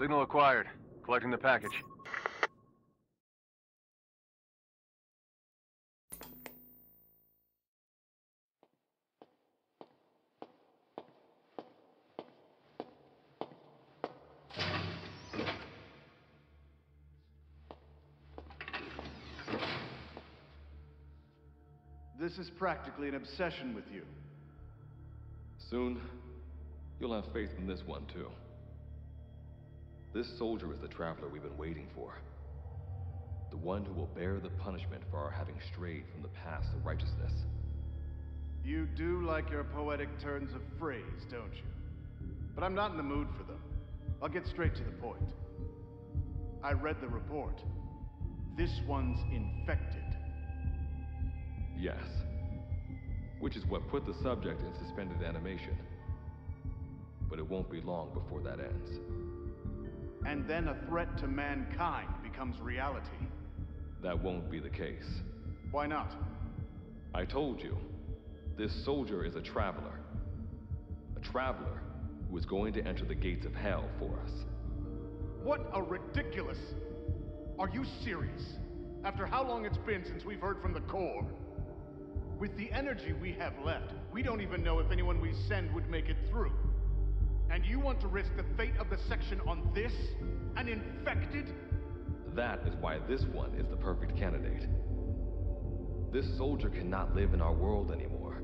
Signal acquired. Collecting the package. This is practically an obsession with you. Soon, you'll have faith in this one, too. This soldier is the traveler we've been waiting for. The one who will bear the punishment for our having strayed from the paths of righteousness. You do like your poetic turns of phrase, don't you? But I'm not in the mood for them. I'll get straight to the point. I read the report. This one's infected. Yes. Which is what put the subject in suspended animation. But it won't be long before that ends. And then a threat to mankind becomes reality. That won't be the case. Why not? I told you, this soldier is a traveler. A traveler who is going to enter the gates of hell for us. What a ridiculous... Are you serious? After how long it's been since we've heard from the Corps? With the energy we have left, we don't even know if anyone we send would make it through. And you want to risk the fate of the section on this? An infected? That is why this one is the perfect candidate. This soldier cannot live in our world anymore.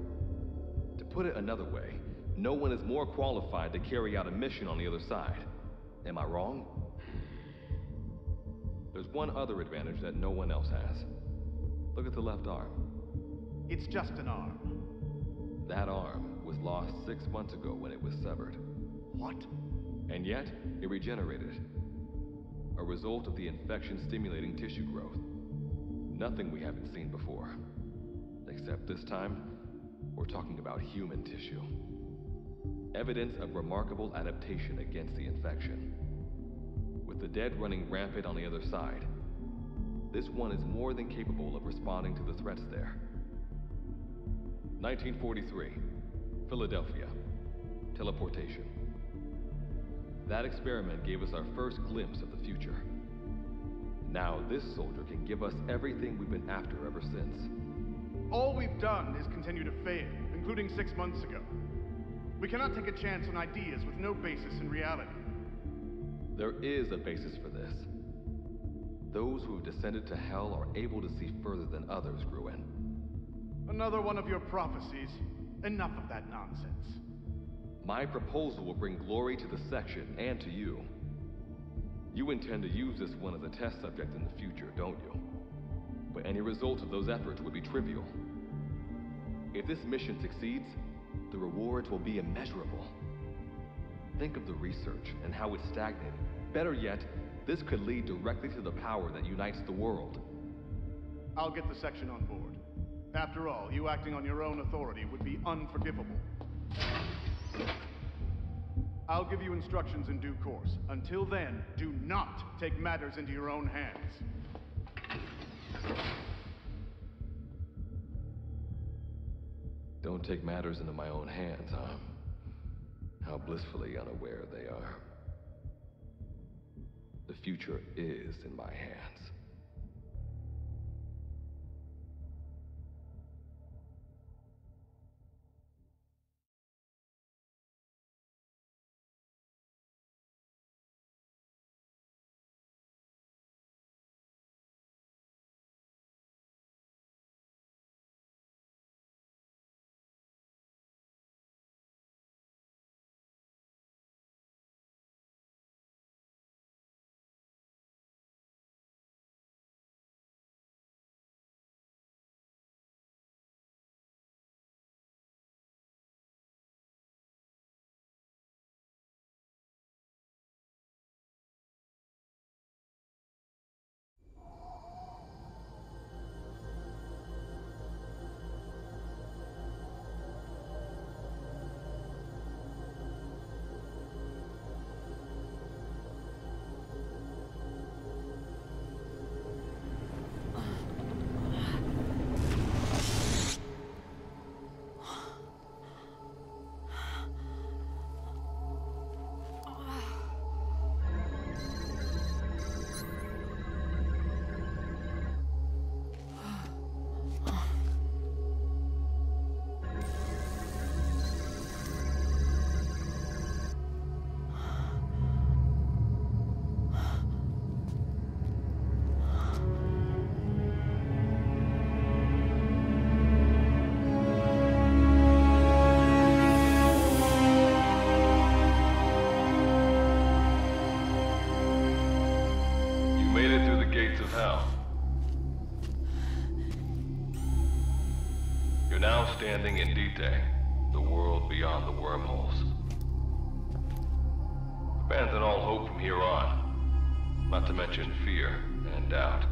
To put it another way, no one is more qualified to carry out a mission on the other side. Am I wrong? There's one other advantage that no one else has. Look at the left arm. It's just an arm. That arm was lost 6 months ago when it was severed. What? And yet, it regenerated. A result of the infection-stimulating tissue growth. Nothing we haven't seen before. Except this time, we're talking about human tissue. Evidence of remarkable adaptation against the infection. With the dead running rampant on the other side, this one is more than capable of responding to the threats there. 1943, Philadelphia. Teleportation. That experiment gave us our first glimpse of the future. Now this soldier can give us everything we've been after ever since. All we've done is continue to fail, including 6 months ago. We cannot take a chance on ideas with no basis in reality. There is a basis for this. Those who have descended to hell are able to see further than others, Gruen. Another one of your prophecies. Enough of that nonsense. My proposal will bring glory to the section and to you. You intend to use this one as a test subject in the future, don't you? But any result of those efforts would be trivial. If this mission succeeds, the rewards will be immeasurable. Think of the research and how it's stagnated. Better yet, this could lead directly to the power that unites the world. I'll get the section on board. After all, you acting on your own authority would be unforgivable. I'll give you instructions in due course. Until then, do not take matters into your own hands. Don't take matters into my own hands, huh? How blissfully unaware they are. The future is in my hands. understanding and D-Day, the world beyond the wormholes. Abandon all hope from here on, not to mention fear and doubt.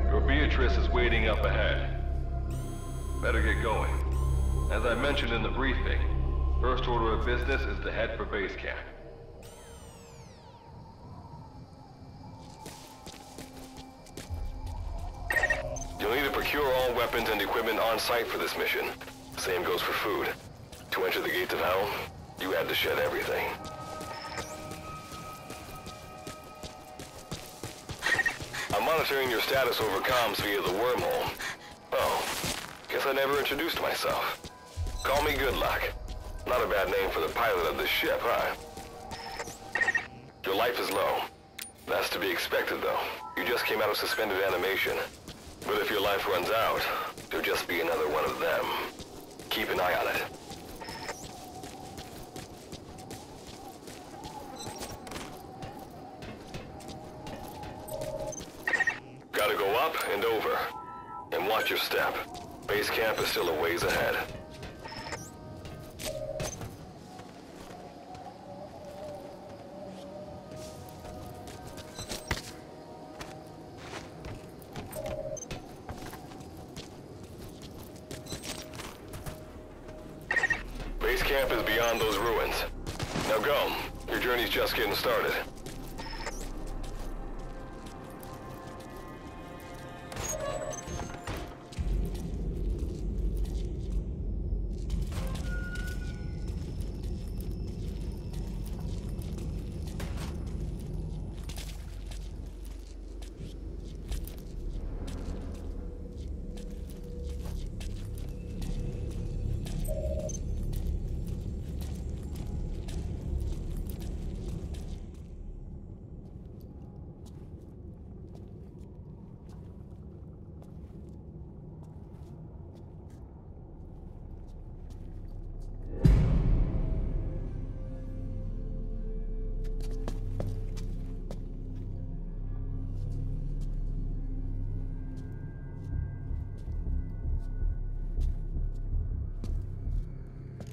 Your Beatrice is waiting up ahead. Better get going. As I mentioned in the briefing, first order of business is to head for base camp. You'll need to procure all weapons and equipment on site for this mission. Same goes for food. To enter the gates of hell, you had to shed everything. I'm monitoring your status over comms via the wormhole. Oh, guess I never introduced myself. Call me Good Luck. Not a bad name for the pilot of this ship, huh? Your life is low. That's to be expected, though. You just came out of suspended animation. But if your life runs out, you'll just be another one of them. Keep an eye on it. Gotta go up and over. And watch your step. Base camp is still a ways ahead. Base camp is beyond those ruins. Now go. Your journey's just getting started.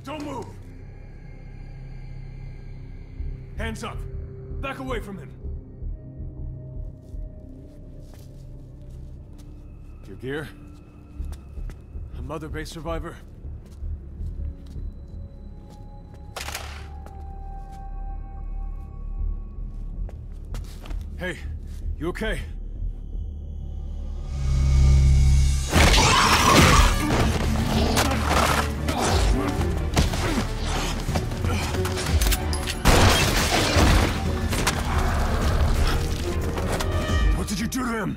Don't move! Hands up! Back away from him! Your gear? A Mother Base survivor? Hey, you okay? What did you do to him?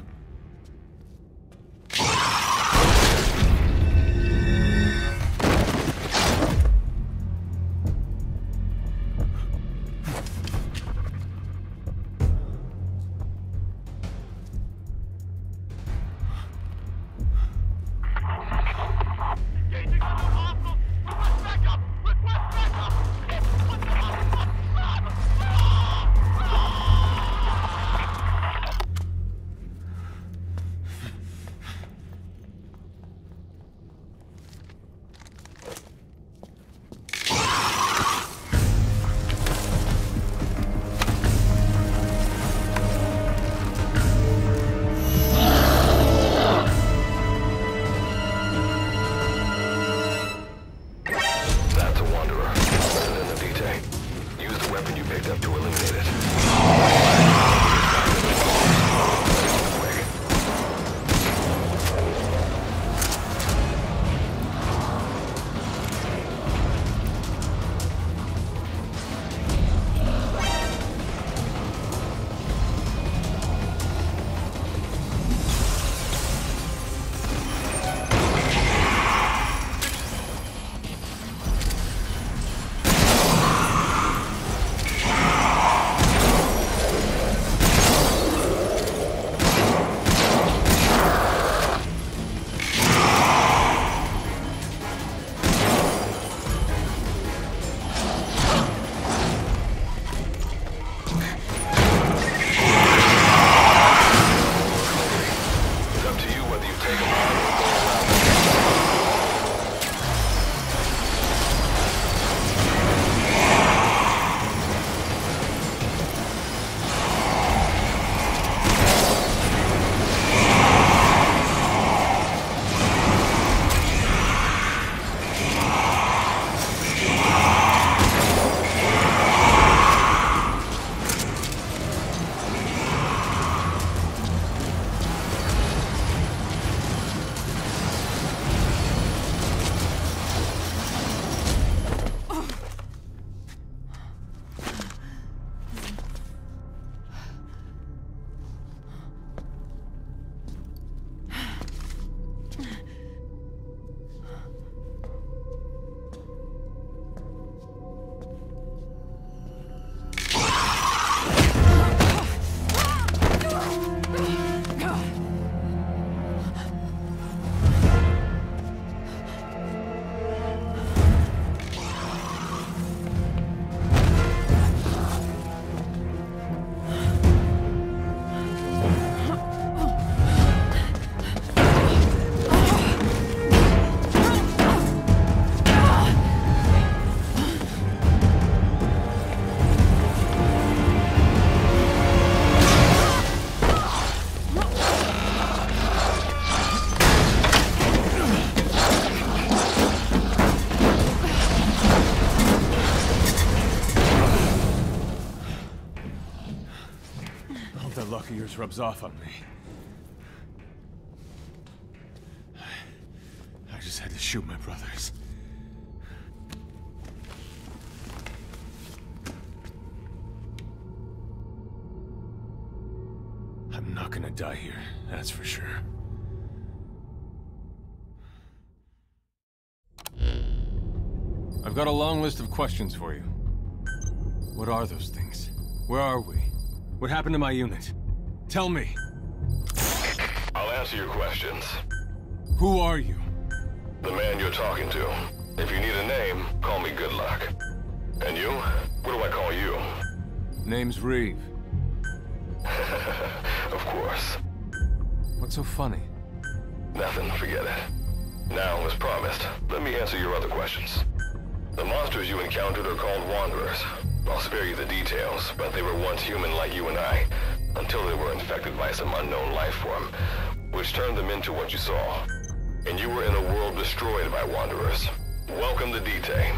this rubs off on me. I just had to shoot my brothers. I'm not gonna die here, that's for sure. I've got a long list of questions for you. What are those things? Where are we? What happened to my unit? Tell me. I'll answer your questions. Who are you? The man you're talking to. If you need a name, call me Good Luck. And you? What do I call you? Name's Reeve. Of course. What's so funny? Nothing, forget it. Now, as promised, let me answer your other questions. The monsters you encountered are called Wanderers. I'll spare you the details, but they were once human like you and I, until they were infected by some unknown life form, which turned them into what you saw. And you were in a world destroyed by Wanderers. Welcome to D-Day.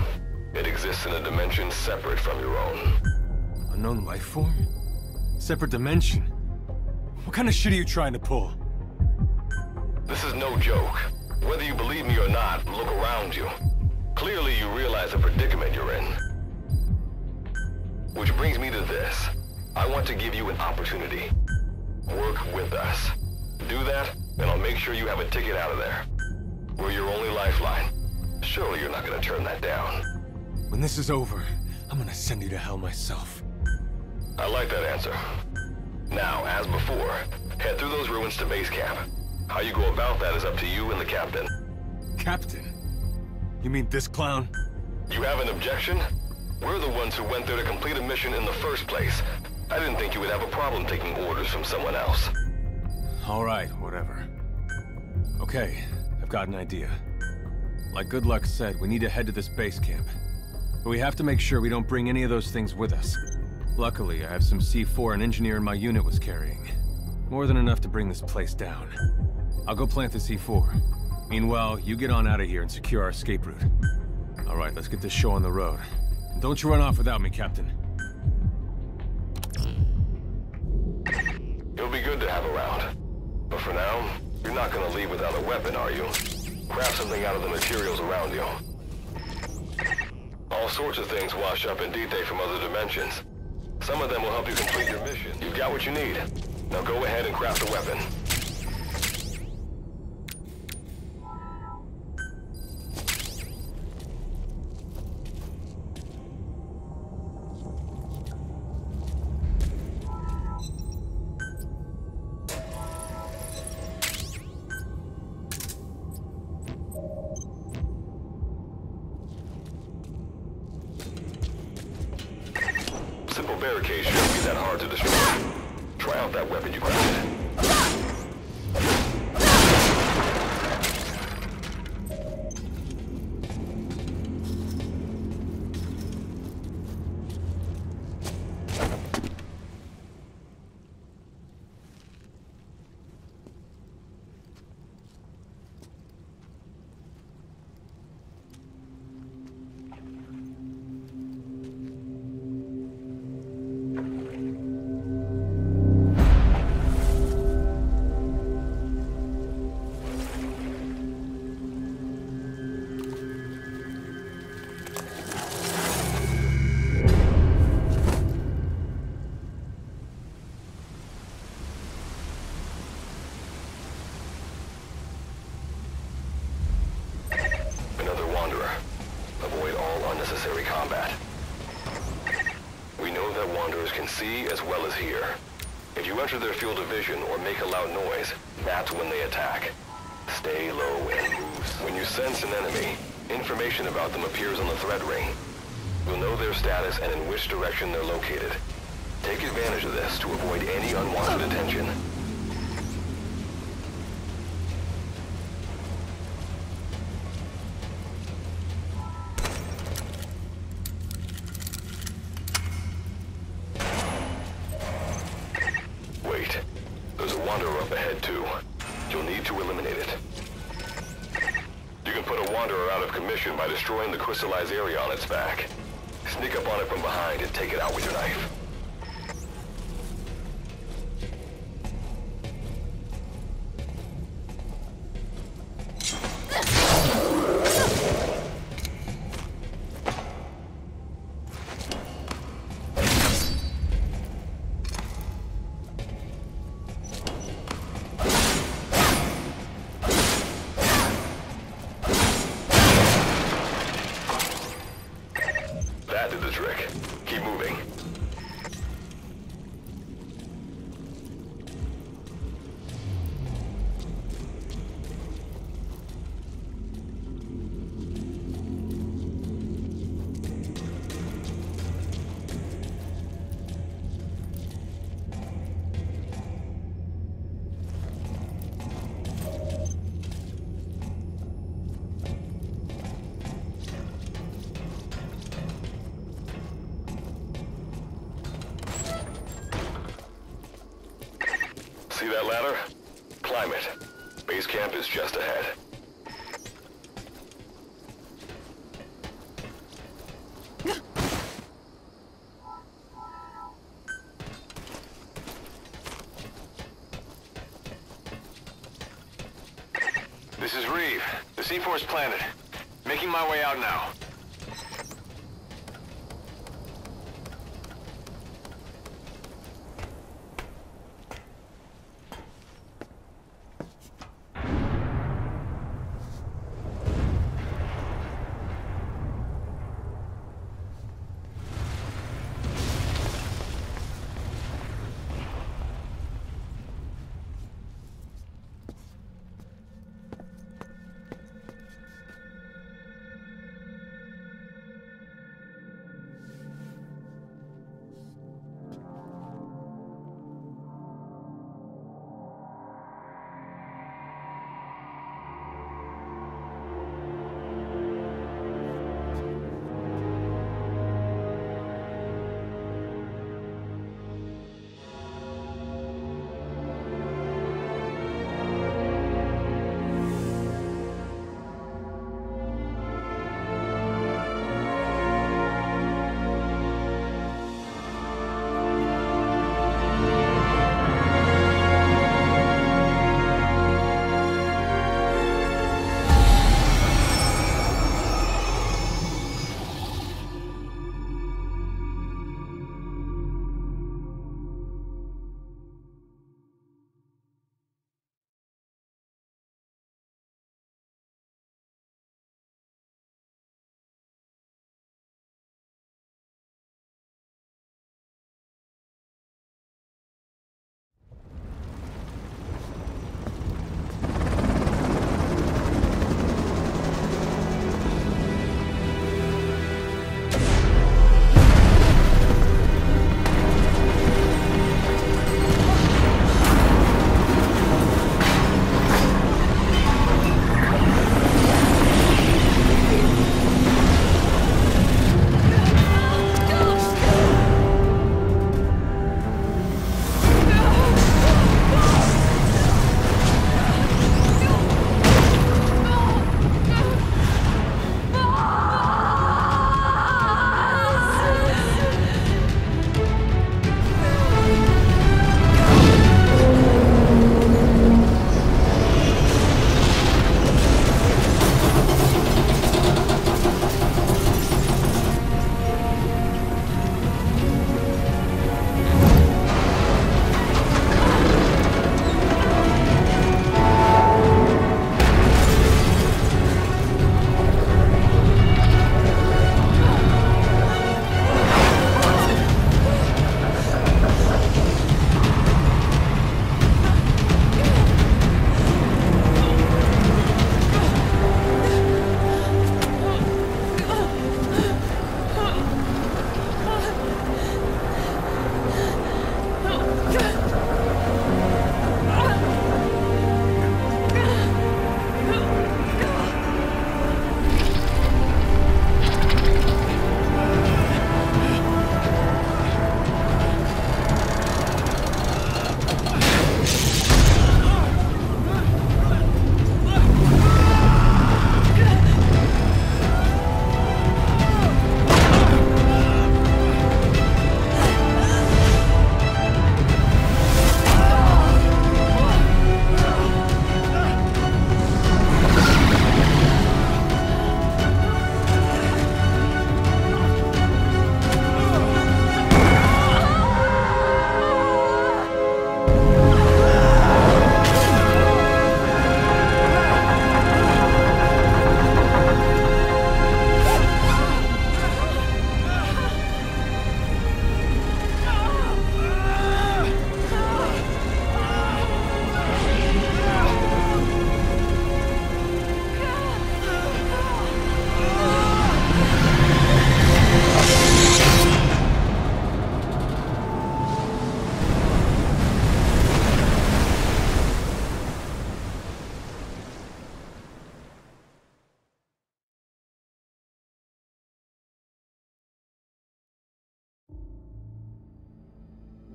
It exists in a dimension separate from your own. Unknown life form? Separate dimension? What kind of shit are you trying to pull? This is no joke. Whether you believe me or not, look around you. Clearly you realize the predicament you're in. Which brings me to this. I want to give you an opportunity. Work with us. Do that, and I'll make sure you have a ticket out of there. We're your only lifeline. Surely you're not gonna turn that down. When this is over, I'm gonna send you to hell myself. I like that answer. Now, as before, head through those ruins to base camp. How you go about that is up to you and the captain. Captain? You mean this clown? You have an objection? We're the ones who went there to complete a mission in the first place. I didn't think you would have a problem taking orders from someone else. All right, whatever. Okay, I've got an idea. Like Good Luck said, we need to head to this base camp. But we have to make sure we don't bring any of those things with us. Luckily, I have some C4 an engineer in my unit was carrying. More than enough to bring this place down. I'll go plant the C4. Meanwhile, you get on out of here and secure our escape route. All right, let's get this show on the road. And don't you run off without me, Captain. You'll be good to have around. But for now, you're not gonna leave without a weapon, are you? Grab something out of the materials around you. All sorts of things wash up in D-Day from other dimensions. Some of them will help you complete your mission. You've got what you need. Now go ahead and craft a weapon. Simple barricade shouldn't be that hard to destroy. Try out that weapon you crafted. Avoid all unnecessary combat. We know that Wanderers can see as well as hear. If you enter their field of vision or make a loud noise, that's when they attack. Stay low and move. When you sense an enemy, information about them appears on the threat ring. You'll know their status and in which direction they're located. Take advantage of this to avoid any unwanted attention. Wait. There's a Wanderer up ahead, too. You'll need to eliminate it. You can put a Wanderer out of commission by destroying the crystallized area on its back. Sneak up on it from behind and take it out with your knife. See that ladder? Climb it. Base camp is just ahead. This is Reeve. The C4's planted. Making my way out now.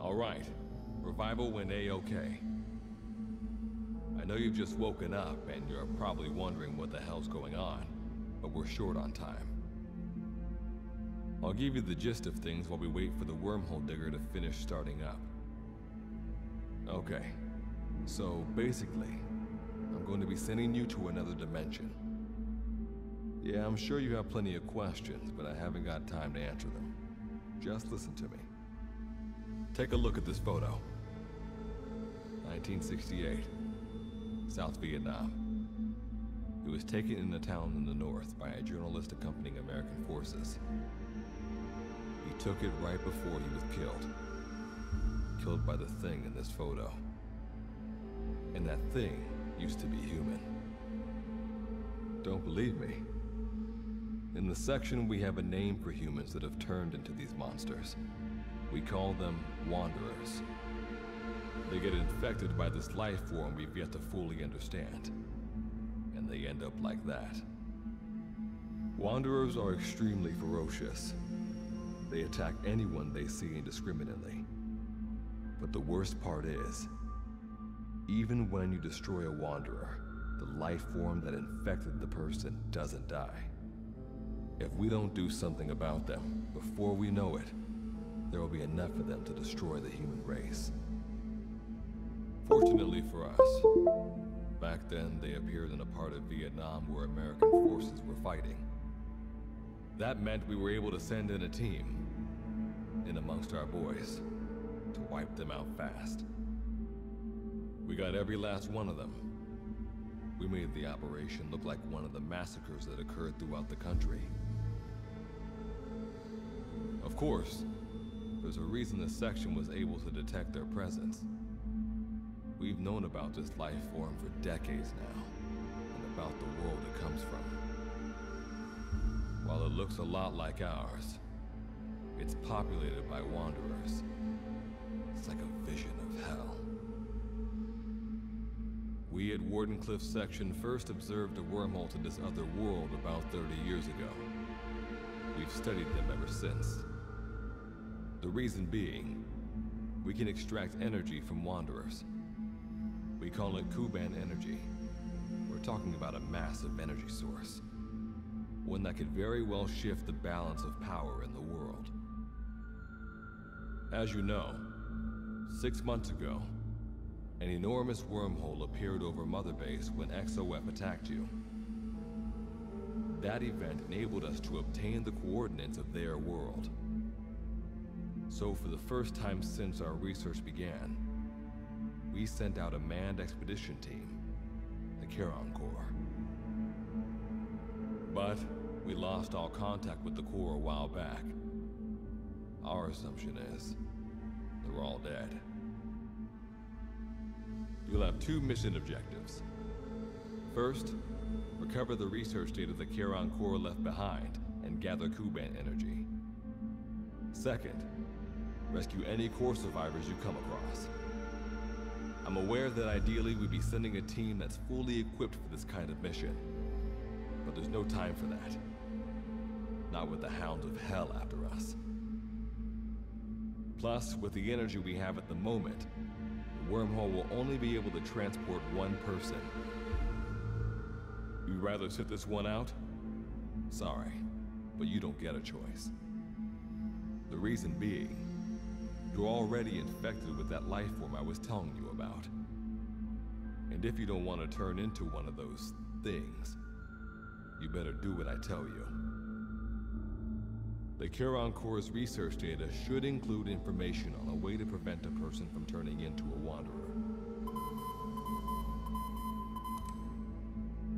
All right. Revival went A-OK. I know you've just woken up and you're probably wondering what the hell's going on, but we're short on time. I'll give you the gist of things while we wait for the wormhole digger to finish starting up. Okay, so basically, I'm going to be sending you to another dimension. Yeah, I'm sure you have plenty of questions, but I haven't got time to answer them. Just listen to me. Take a look at this photo. 1968, South Vietnam. It was taken in a town in the north by a journalist accompanying American forces. He took it right before he was killed. Killed by the thing in this photo. And that thing used to be human. Don't believe me? In the section, we have a name for humans that have turned into these monsters. We call them Wanderers. They get infected by this life form we've yet to fully understand. And they end up like that. Wanderers are extremely ferocious. They attack anyone they see indiscriminately. But the worst part is, even when you destroy a Wanderer, the life form that infected the person doesn't die. If we don't do something about them, before we know it, there will be enough of them to destroy the human race. Fortunately for us, back then they appeared in a part of Vietnam where American forces were fighting. That meant we were able to send in a team, in amongst our boys, to wipe them out fast. We got every last one of them. We made the operation look like one of the massacres that occurred throughout the country. Of course, there's a reason this section was able to detect their presence. We've known about this life form for decades now, and about the world it comes from. While it looks a lot like ours, it's populated by Wanderers. It's like a vision of hell. We at Wardenclyffe section first observed a wormhole to this other world about 30 years ago. We've studied them ever since. The reason being, we can extract energy from Wanderers. We call it Kuban energy. We're talking about a massive energy source. One that could very well shift the balance of power in the world. As you know, 6 months ago, an enormous wormhole appeared over Mother Base when XOF attacked you. That event enabled us to obtain the coordinates of their world. So for the first time since our research began, we sent out a manned expedition team, the Charon Corps. But we lost all contact with the Corps a while back. Our assumption is they're all dead. You'll have 2 mission objectives. First, recover the research data the Charon Corps left behind and gather Kuban energy. Second, rescue any Corps survivors you come across. I'm aware that ideally we'd be sending a team that's fully equipped for this kind of mission, but there's no time for that. Not with the Hounds of Hell after us. Plus, with the energy we have at the moment, the wormhole will only be able to transport one person. You'd rather sit this one out? Sorry, but you don't get a choice. The reason being, you're already infected with that life form I was telling you about. And if you don't want to turn into one of those things, you better do what I tell you. The Charon Corps' research data should include information on a way to prevent a person from turning into a Wanderer.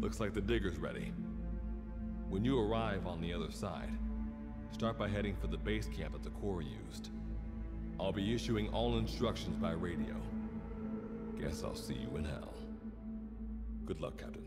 Looks like the digger's ready. When you arrive on the other side, start by heading for the base camp that the Corps used. I'll be issuing all instructions by radio. Guess I'll see you in hell. Good luck, Captain.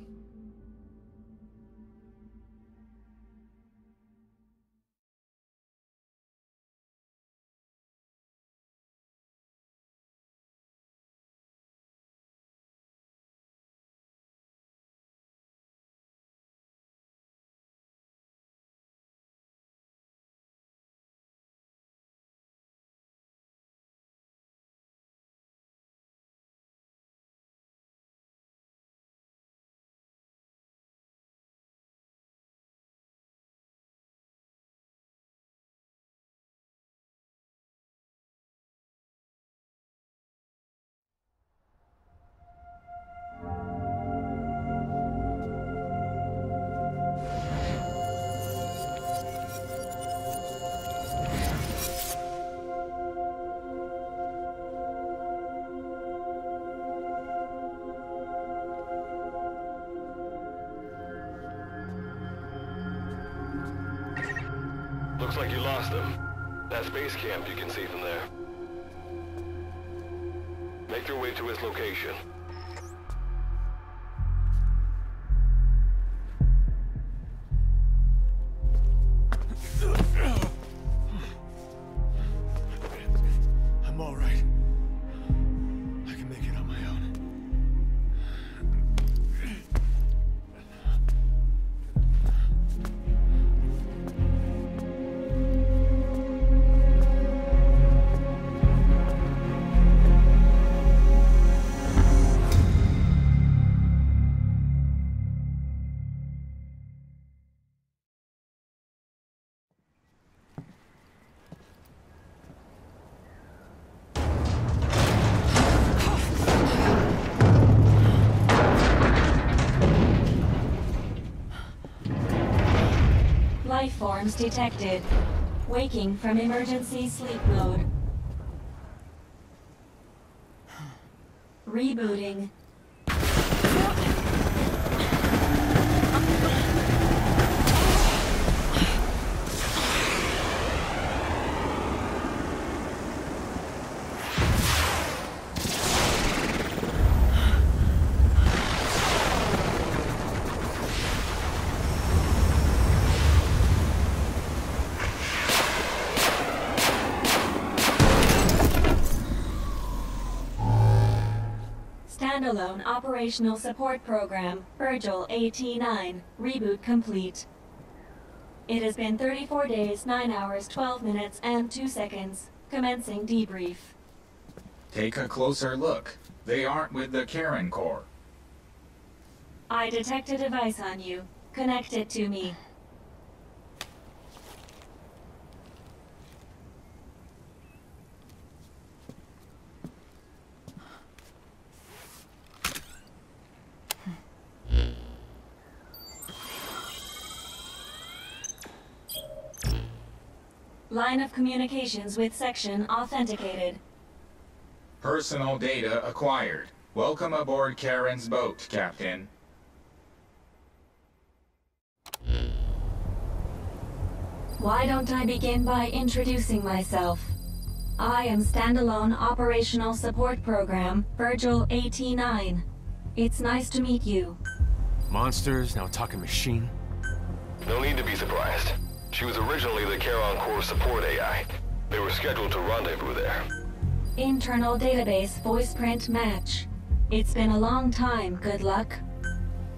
Looks like you lost them. That's base camp you can see from there. Make your way to its location. I'm all right. I can make it on my own. Life forms detected. Waking from emergency sleep mode. Rebooting. Standalone Operational Support Program, Virgil AT-9, reboot complete. It has been 34 days, 9 hours, 12 minutes, and 2 seconds. Commencing debrief. Take a closer look. They aren't with the Karen Corps. I detect a device on you. Connect it to me. Line of communications with section authenticated. Personal data acquired. Welcome aboard Karen's boat, Captain. Why don't I begin by introducing myself? I am Standalone Operational Support Program, Virgil AT-9. It's nice to meet you. Monsters, now talking machine. No need to be surprised. She was originally the Charon Corps support AI. They were scheduled to rendezvous there. Internal database voice print match. It's been a long time, good luck.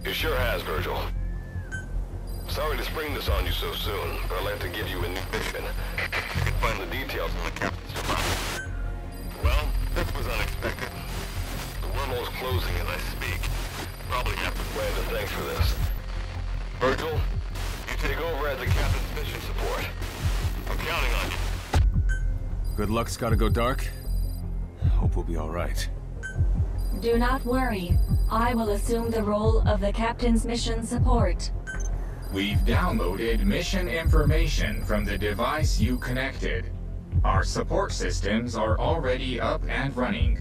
It sure has, Virgil. Sorry to spring this on you so soon, but I'd like to give you a new mission. You can find the details in the captain's file. Well, this was unexpected. The wormhole's closing as I speak. Probably have to plan to thanks for this. Virgil, you take over as the captain's mission support. I'm counting on you. Good luck's gotta go dark. Hope we'll be all right. Do not worry. I will assume the role of the captain's mission support. We've downloaded mission information from the device you connected. Our support systems are already up and running.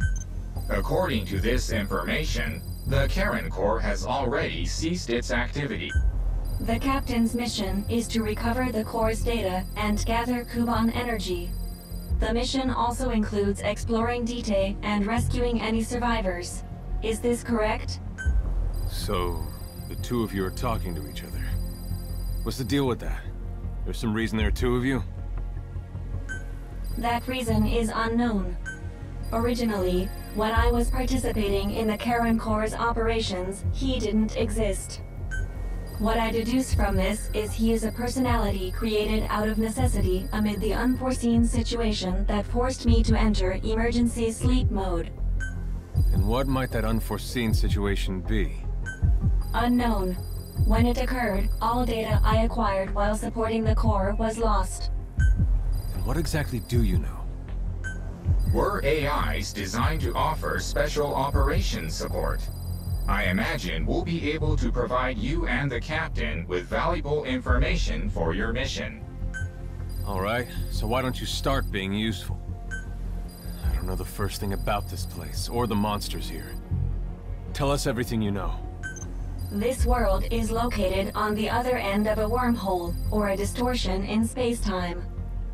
According to this information, the Karen Corps has already ceased its activity. The captain's mission is to recover the Corps' data and gather Kuban energy. The mission also includes exploring Dite and rescuing any survivors. Is this correct? So, the two of you are talking to each other. What's the deal with that? There's some reason there are two of you? That reason is unknown. Originally, when I was participating in the Karen Corps' operations, he didn't exist. What I deduce from this is he is a personality created out of necessity amid the unforeseen situation that forced me to enter emergency sleep mode. And what might that unforeseen situation be? Unknown. When it occurred, all data I acquired while supporting the Corps was lost. And what exactly do you know? We're AIs designed to offer special operations support. I imagine we'll be able to provide you and the captain with valuable information for your mission. All right, so why don't you start being useful? I don't know the first thing about this place, or the monsters here. Tell us everything you know. This world is located on the other end of a wormhole, or a distortion in space-time.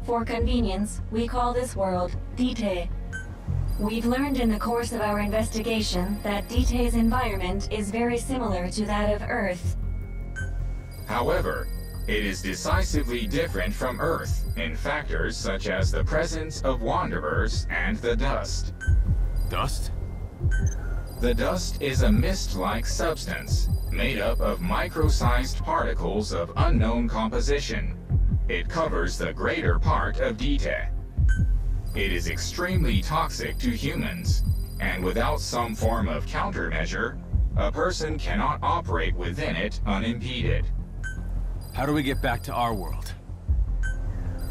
For convenience, we call this world Dite. We've learned in the course of our investigation that Dite's environment is very similar to that of Earth. However, it is decisively different from Earth in factors such as the presence of wanderers and the dust. Dust? The dust is a mist-like substance made up of micro-sized particles of unknown composition. It covers the greater part of Dite. It is extremely toxic to humans, and without some form of countermeasure, a person cannot operate within it unimpeded. How do we get back to our world?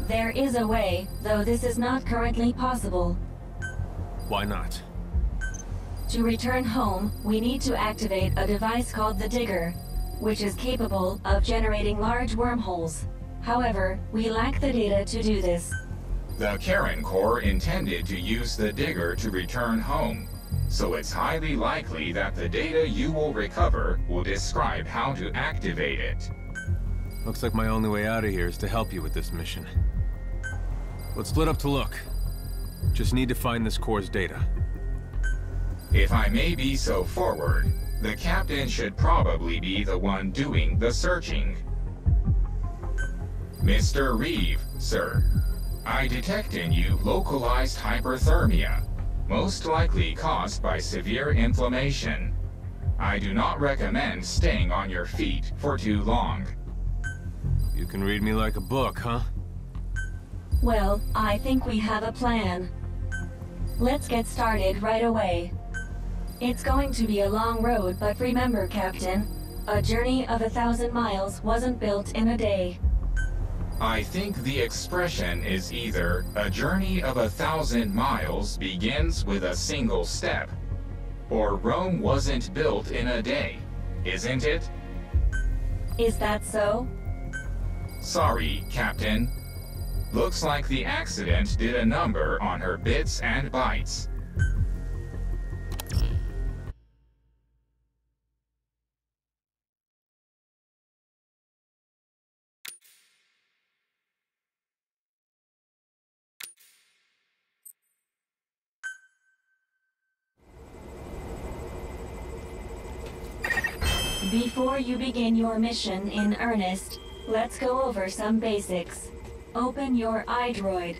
There is a way, though this is not currently possible. Why not? To return home, we need to activate a device called the Digger, which is capable of generating large wormholes. However, we lack the data to do this. The Karen Corps intended to use the Digger to return home, so it's highly likely that the data you will recover will describe how to activate it. Looks like my only way out of here is to help you with this mission. Let's split up to look. Just need to find this Corps' data. If I may be so forward, the captain should probably be the one doing the searching. Mr. Reeve, sir, I detect in you localized hyperthermia, most likely caused by severe inflammation. I do not recommend staying on your feet for too long. You can read me like a book, huh? Well, I think we have a plan. Let's get started right away. It's going to be a long road, but remember, Captain, a journey of 1,000 miles wasn't built in a day. I think the expression is either a journey of 1,000 miles begins with a single step, or Rome wasn't built in a day, isn't it? Is that so? Sorry, Captain. Looks like the accident did a number on her bits and bytes. Before you begin your mission in earnest, let's go over some basics. Open your iDroid.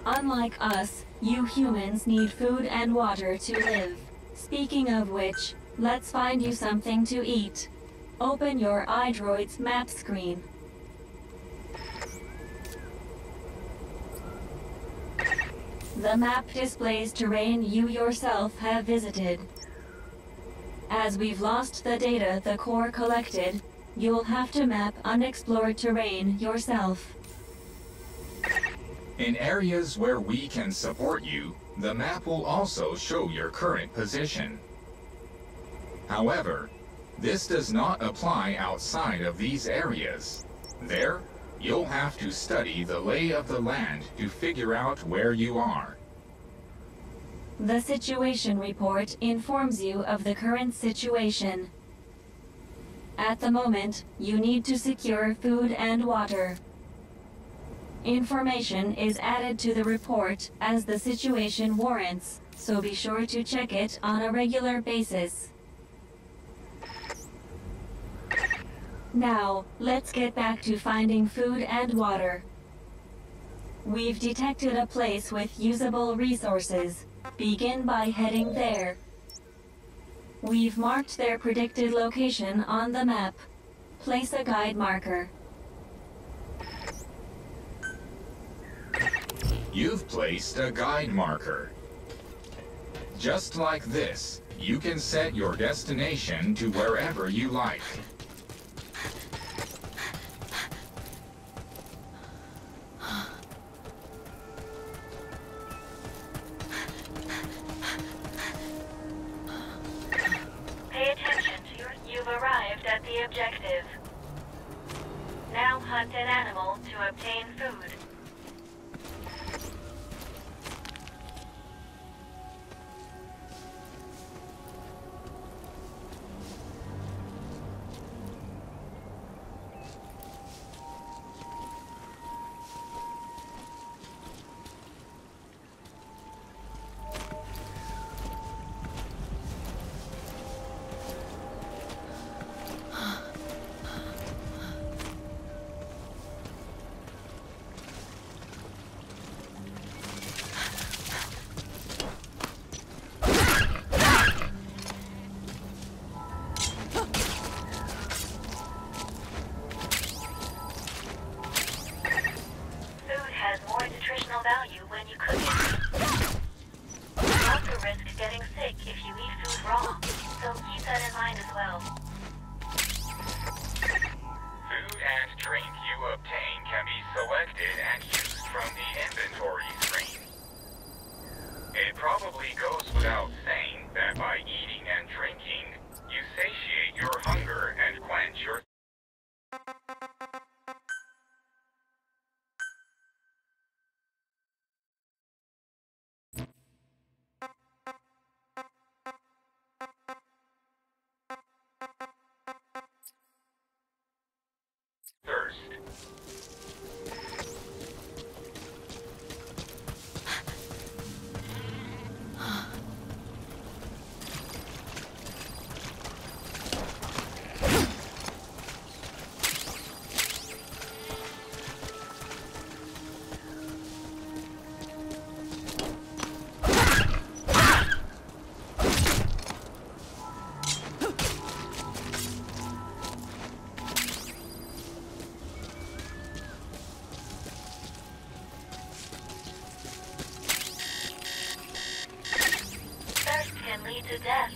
Unlike us, you humans need food and water to live. Speaking of which, let's find you something to eat. Open your iDroid's map screen. The map displays terrain you yourself have visited. As we've lost the data the Corps collected, you'll have to map unexplored terrain yourself. In areas where we can support you, the map will also show your current position. However, this does not apply outside of these areas. There, you'll have to study the lay of the land to figure out where you are. The situation report informs you of the current situation. At the moment, you need to secure food and water. Information is added to the report as the situation warrants, so be sure to check it on a regular basis. Now, let's get back to finding food and water. We've detected a place with usable resources. Begin by heading there. We've marked their predicted location on the map. Place a guide marker. You've placed a guide marker. Just like this, you can set your destination to wherever you like. Pay attention to you've arrived at the objective. Now hunt an animal to obtain food. if you eat food raw, so keep that in mind as well. Food and drink you obtain can be selected and used from the inventory screen. It probably goes without saying that by eating and drinking, you satiate your hunger and quench your thirst. Thirst can lead to death.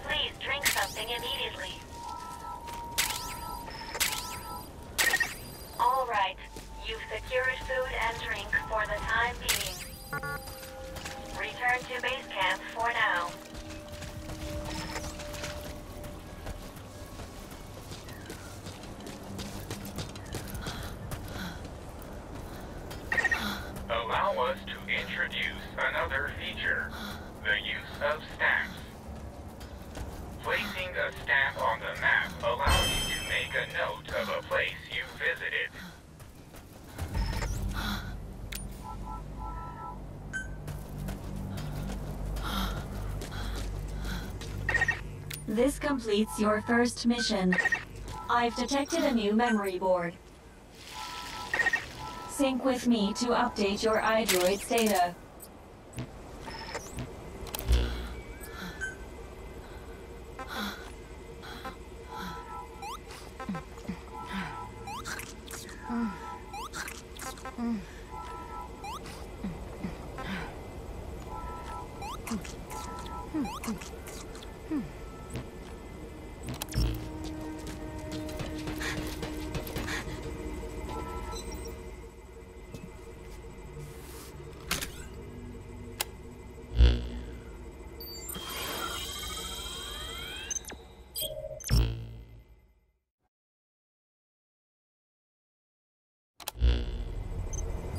Please drink something immediately. All right, you've secured food and drink for the time being. Return to base camp for now. Allow us to introduce another feature, the use of stamps. Placing a stamp on the map allows you to make a note of a place you visited. This completes your first mission. I've detected a new memory board. Sync with me to update your iDroid's data.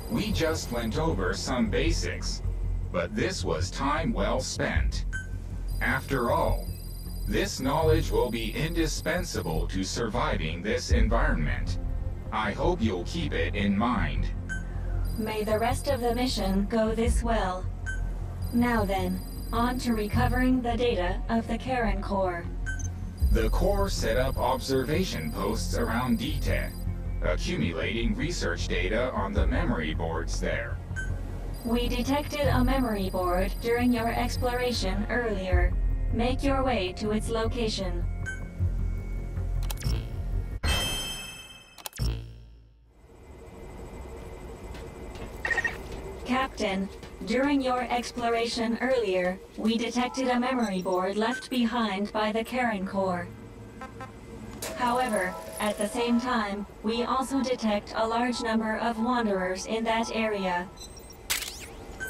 We just went over some basics, but this was time well spent. After all, this knowledge will be indispensable to surviving this environment. I hope you'll keep it in mind. May the rest of the mission go this well. Now then, on to recovering the data of the Karen Core. The Corps set up observation posts around DTEC, accumulating research data on the memory boards there. We detected a memory board during your exploration earlier. Make your way to its location. Captain, during your exploration earlier, we detected a memory board left behind by the Karen Core. However, at the same time, we also detect a large number of wanderers in that area.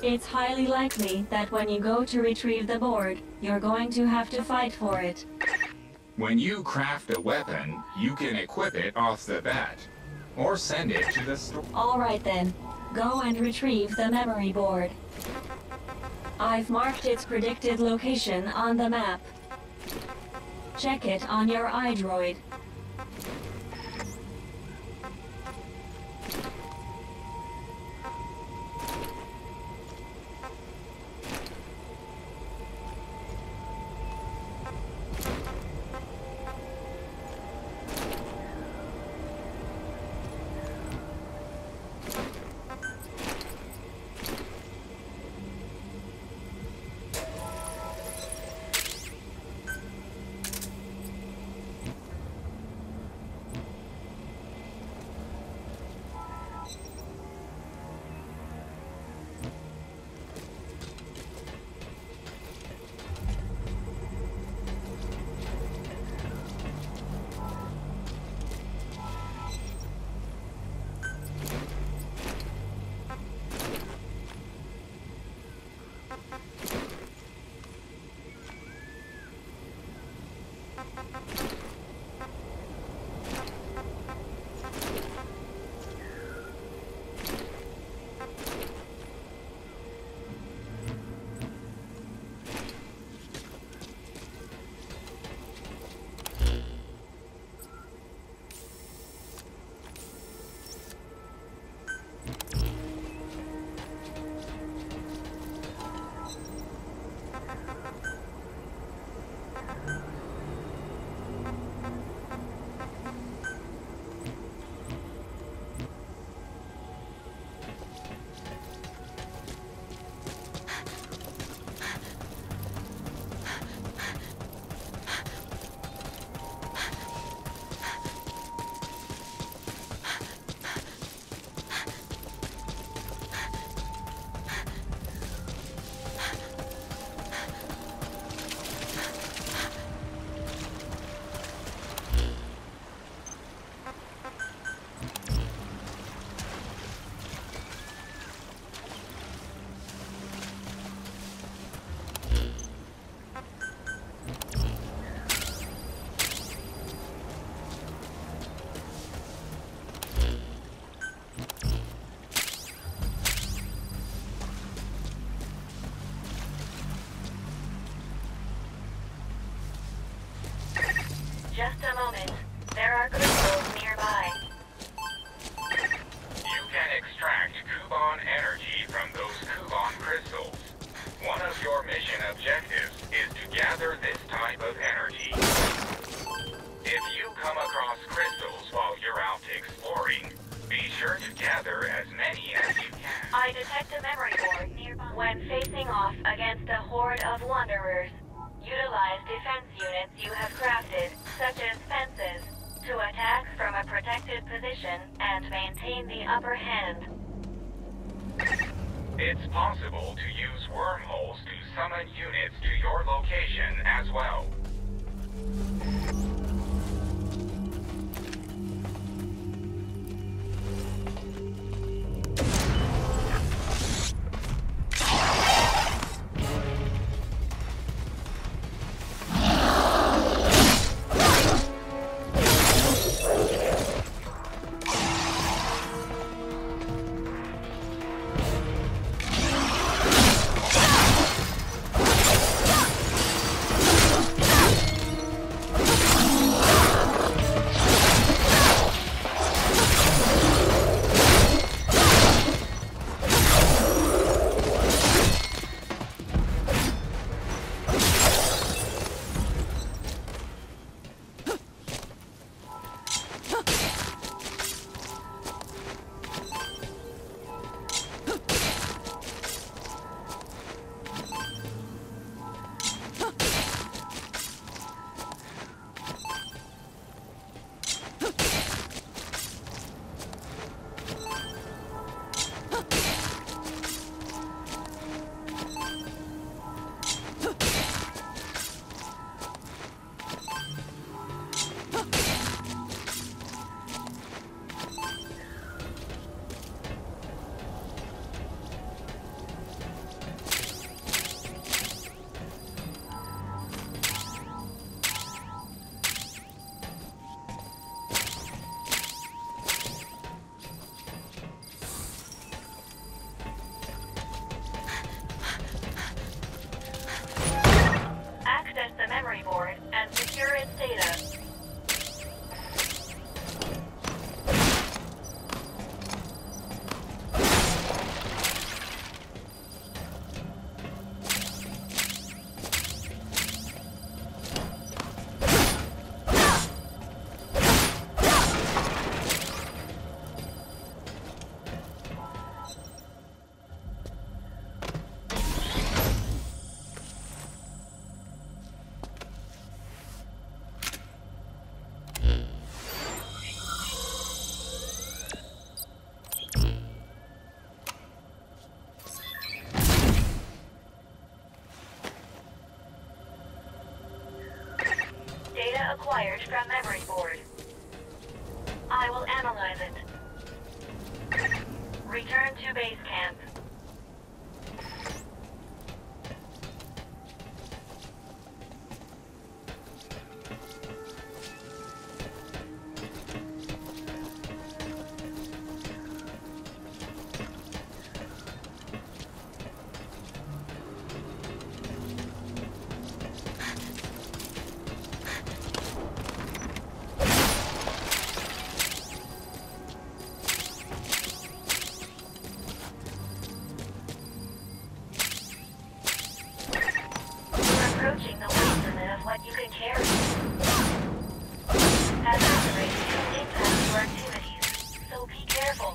It's highly likely that when you go to retrieve the board, you're going to have to fight for it. When you craft a weapon, you can equip it off the bat, or send it to the store. All right then, go and retrieve the memory board. I've marked its predicted location on the map. Check it on your iDroid. Just a moment. There are crystals nearby. You can extract Kuban energy from those Kuban crystals. One of your mission objectives is to gather this type of energy. If you come across crystals while you're out exploring, be sure to gather as many as you can. I detect a memory board nearby. When facing off against a horde of wanderers, utilize defense units you have crafted, such as fences, to attack from a protected position and maintain the upper hand. It's possible to use wormholes to summon units to your location as well. Acquired from memory board. I will analyze it. Return to base camp. Approaching the weight limit of what you can carry. Hazard rate can impact your activities, so be careful.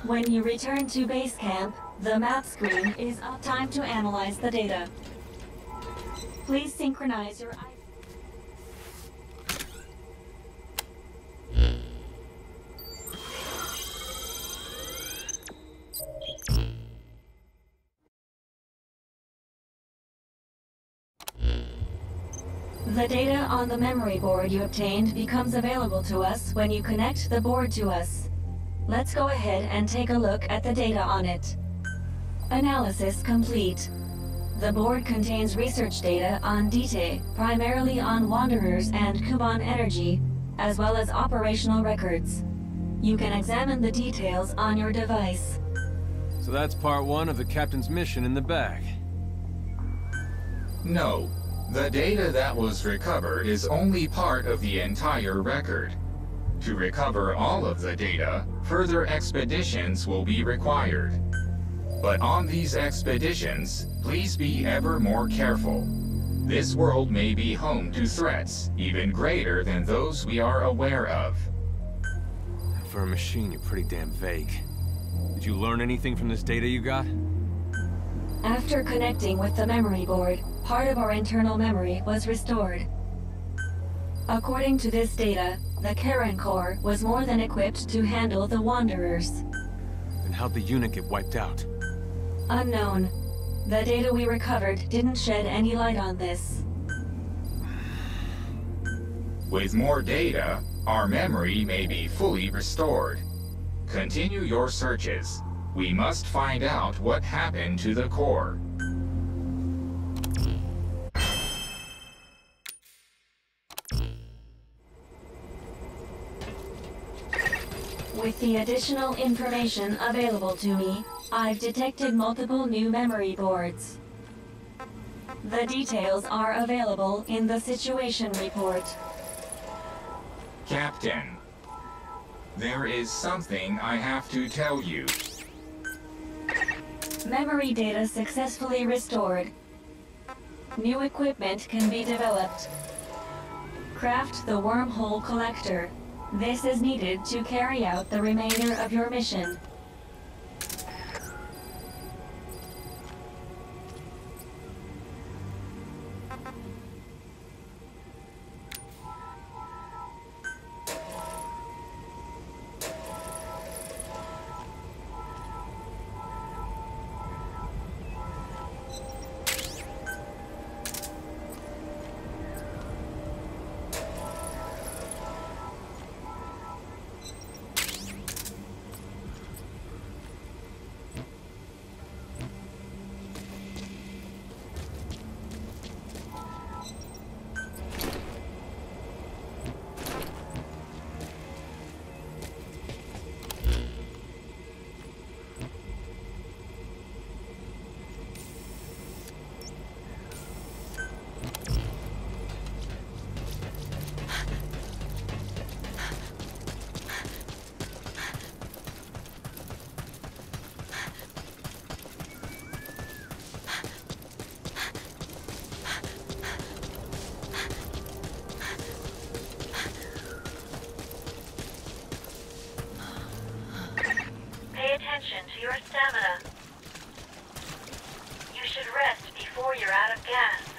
When you return to base camp, The map screen is up. Time to analyze the data. Please synchronize your... The data on the memory board you obtained becomes available to us when you connect the board to us. Let's go ahead and take a look at the data on it. Analysis complete. The board contains research data on Dite, primarily on Wanderers and Kuban energy, as well as operational records. You can examine the details on your device. So that's part one of the captain's mission in the bag. No. The data that was recovered is only part of the entire record. To recover all of the data, further expeditions will be required. But on these expeditions, please be ever more careful. This world may be home to threats even greater than those we are aware of. For a machine, you're pretty damn vague. Did you learn anything from this data you got? After connecting with the memory board, part of our internal memory was restored. According to this data, the Karen Core was more than equipped to handle the Wanderers. Then how'd the unit get wiped out? Unknown. The data we recovered didn't shed any light on this. With more data, our memory may be fully restored. Continue your searches. We must find out what happened to the core. With the additional information available to me, I've detected multiple new memory boards. The details are available in the situation report. Captain, there is something I have to tell you. Memory data successfully restored. New equipment can be developed. Craft the wormhole collector. This is needed to carry out the remainder of your mission. To your stamina. You should rest before you're out of gas.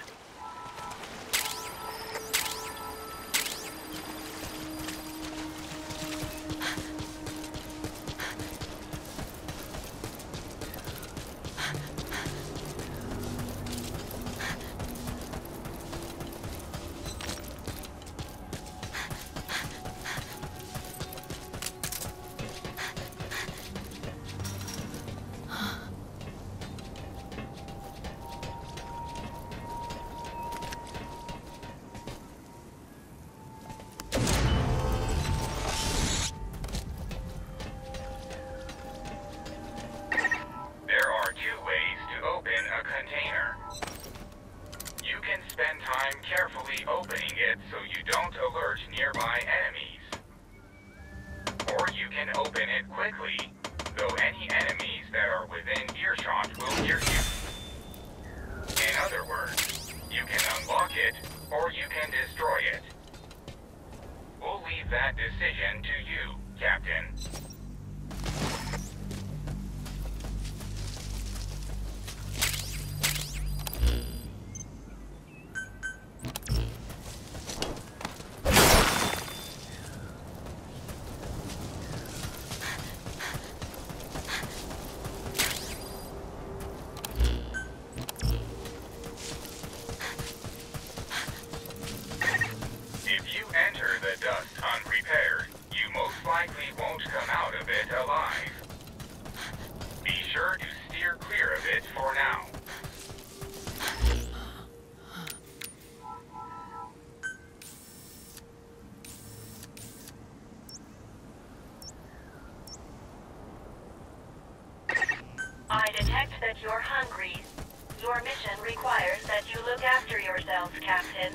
I detect that you're hungry. Your mission requires that you look after yourself, Captain.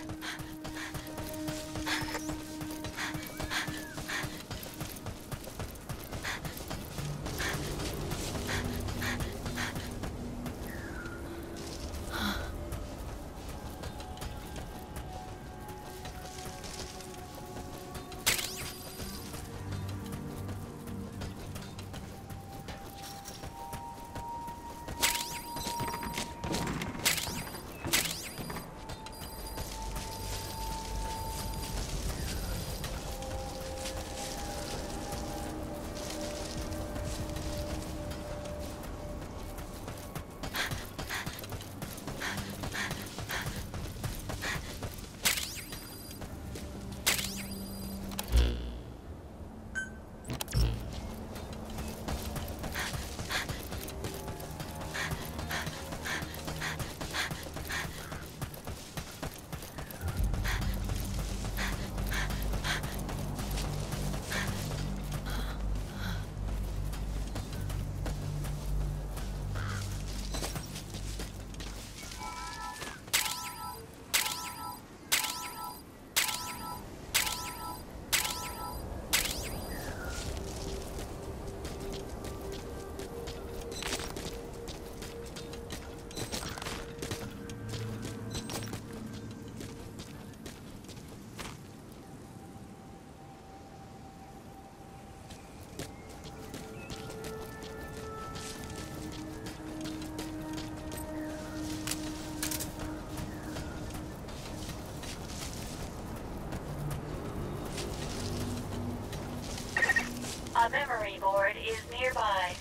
A memory board is nearby.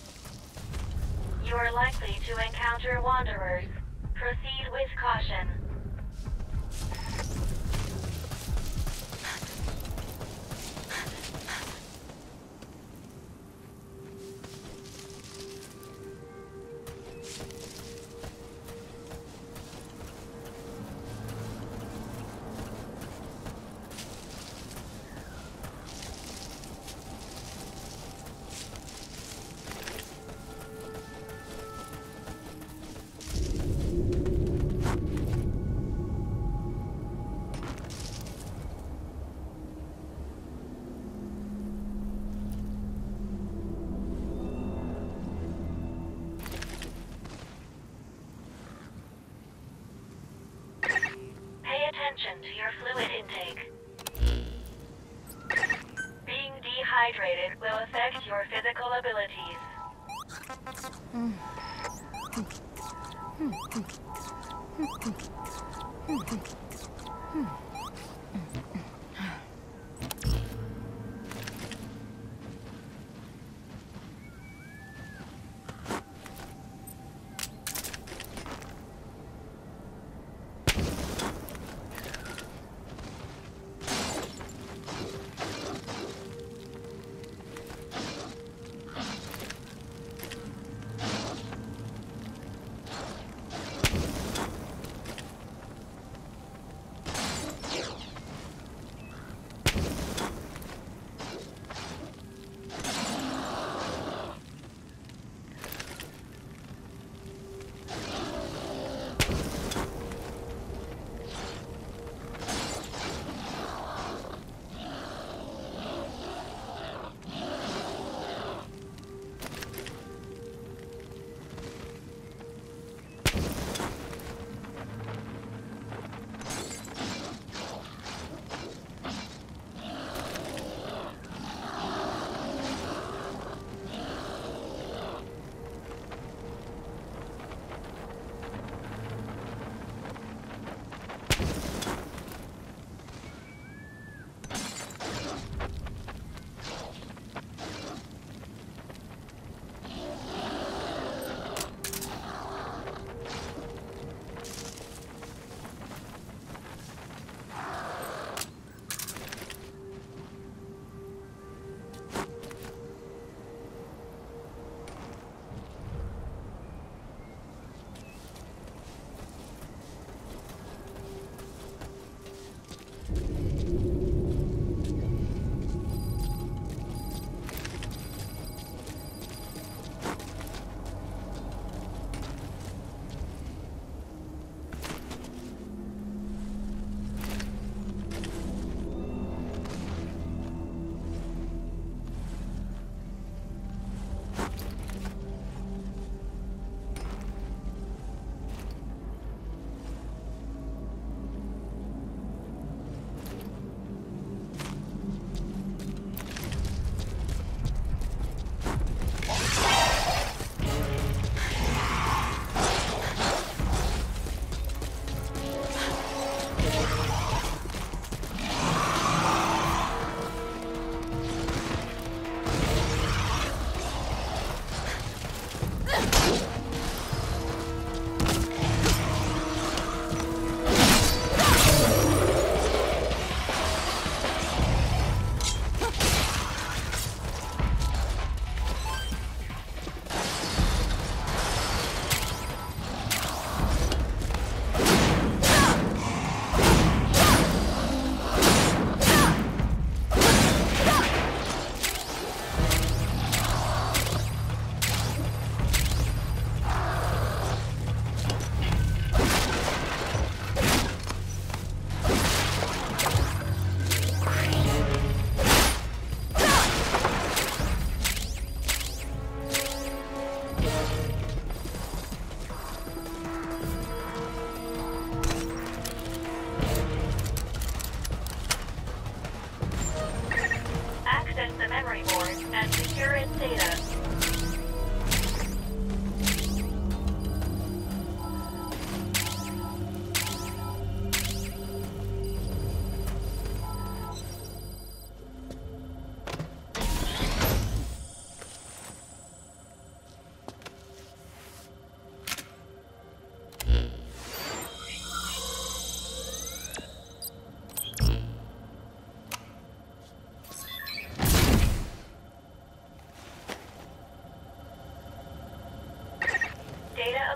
You are likely to encounter wanderers. Proceed with caution. Attention to your fluid intake. Being dehydrated will affect your physical abilities.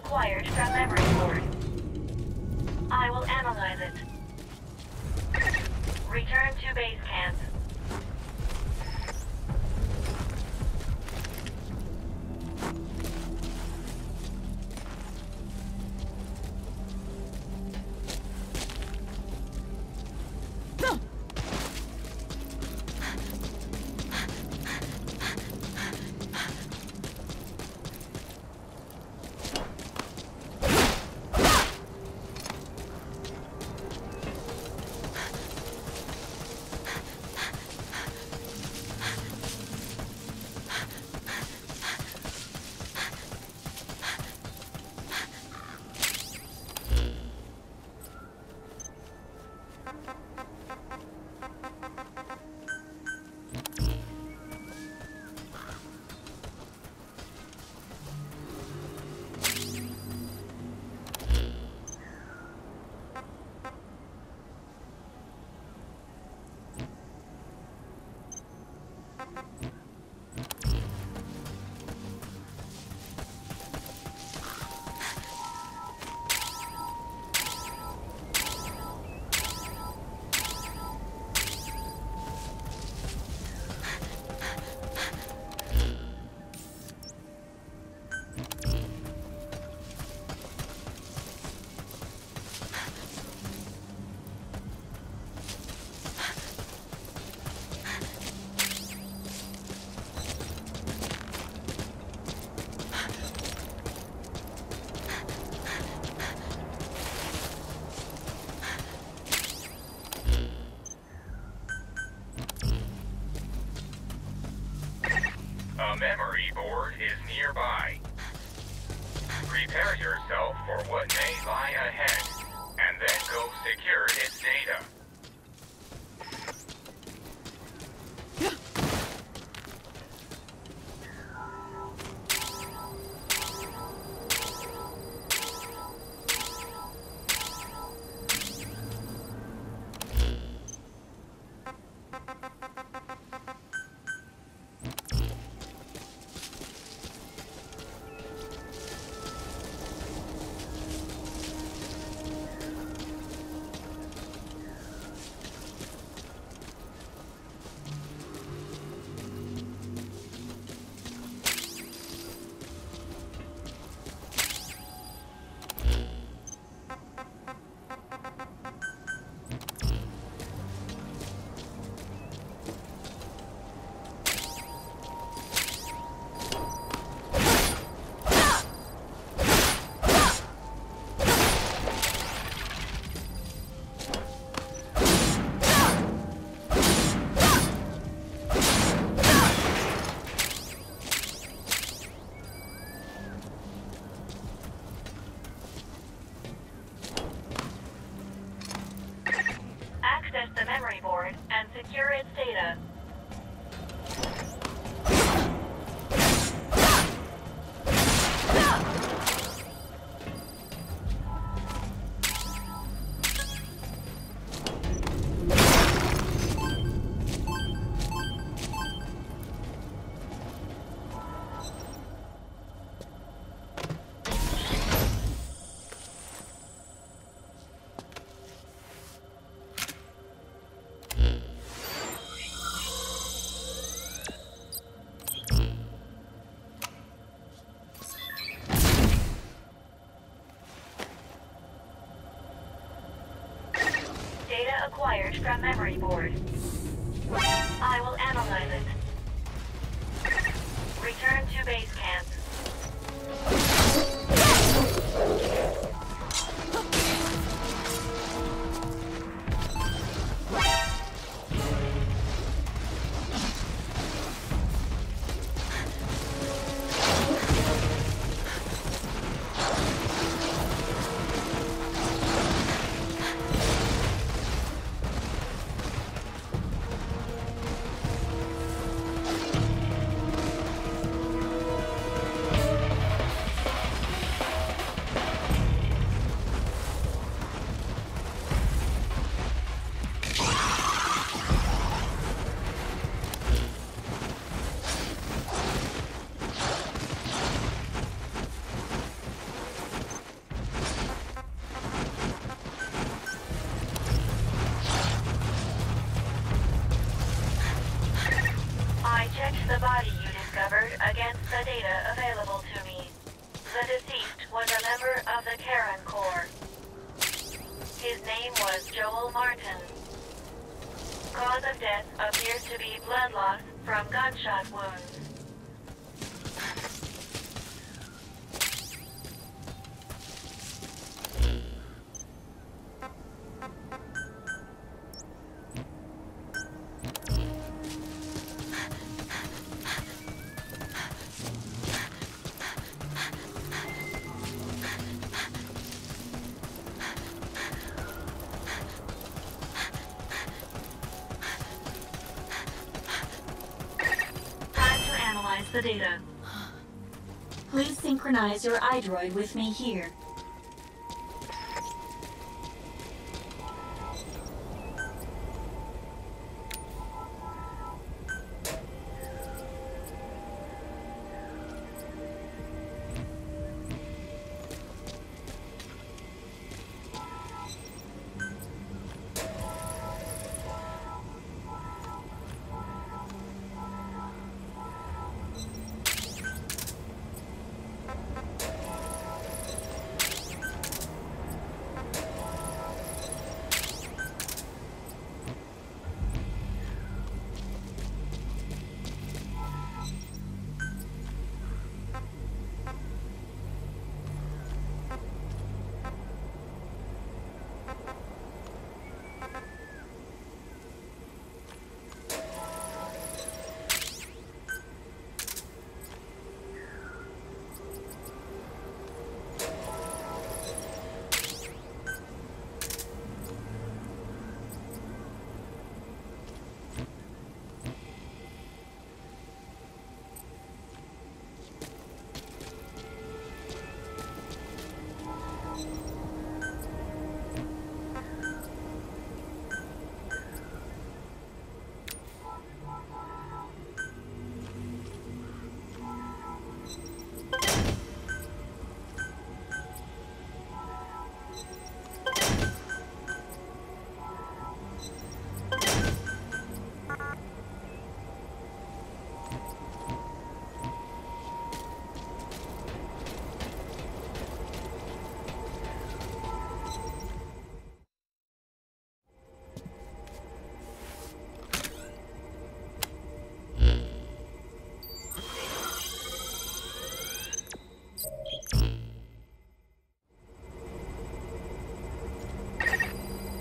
acquired from memory board. I will analyze it. Return to base camp. A memory board is nearby. Prepare yourself for what may lie ahead, and then go secure its data. Access the memory board and secure its data. Data acquired from memory board. I will analyze it. Return to base camp. data available to me. The deceased was a member of the Karen Corps. His name was Joel Martin. Cause of death appears to be blood loss from gunshot wounds. The data. Please synchronize your iDroid with me here.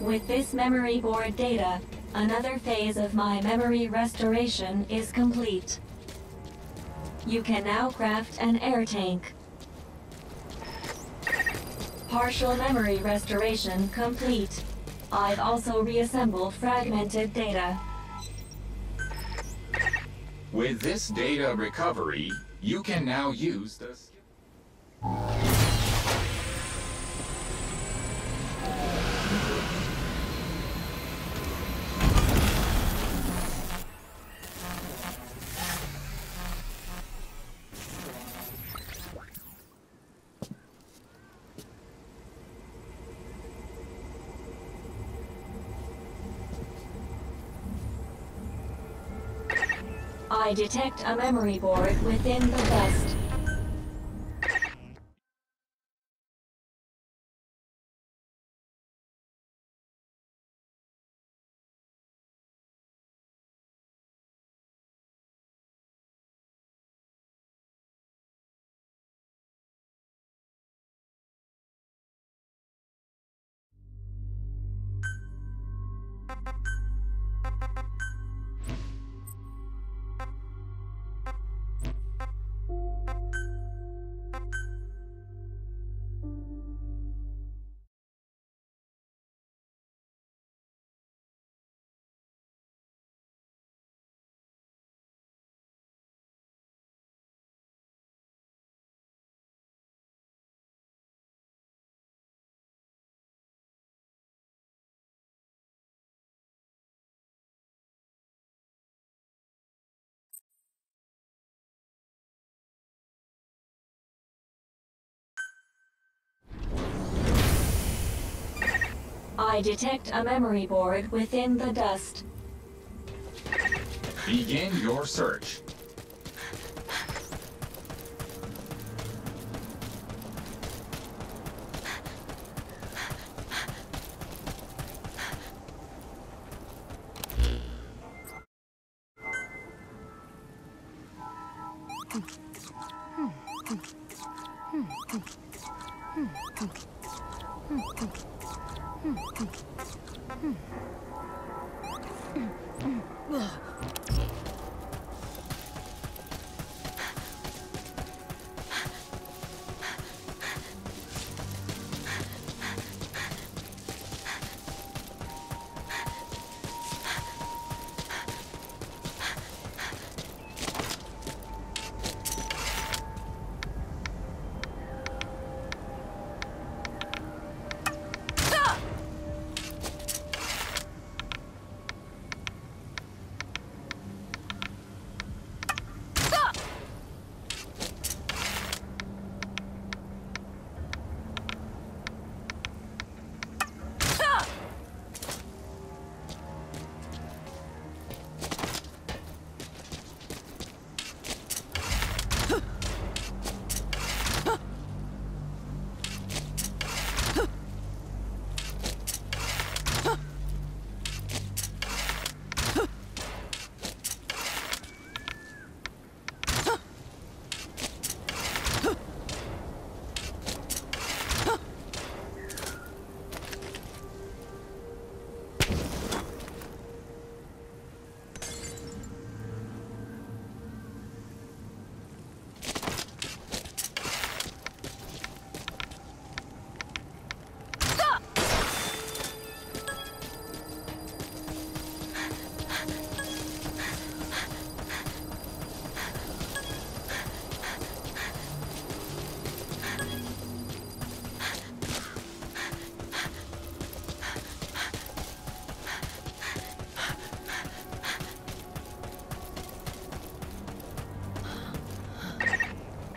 With this memory board data, another phase of my memory restoration is complete. You can now craft an air tank. Partial memory restoration complete. I've also reassembled fragmented data. With this data recovery, you can now use the... I detect a memory board within the dust. I detect a memory board within the dust. Begin your search.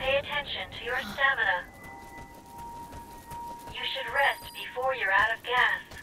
Pay attention to your stamina. You should rest before you're out of gas.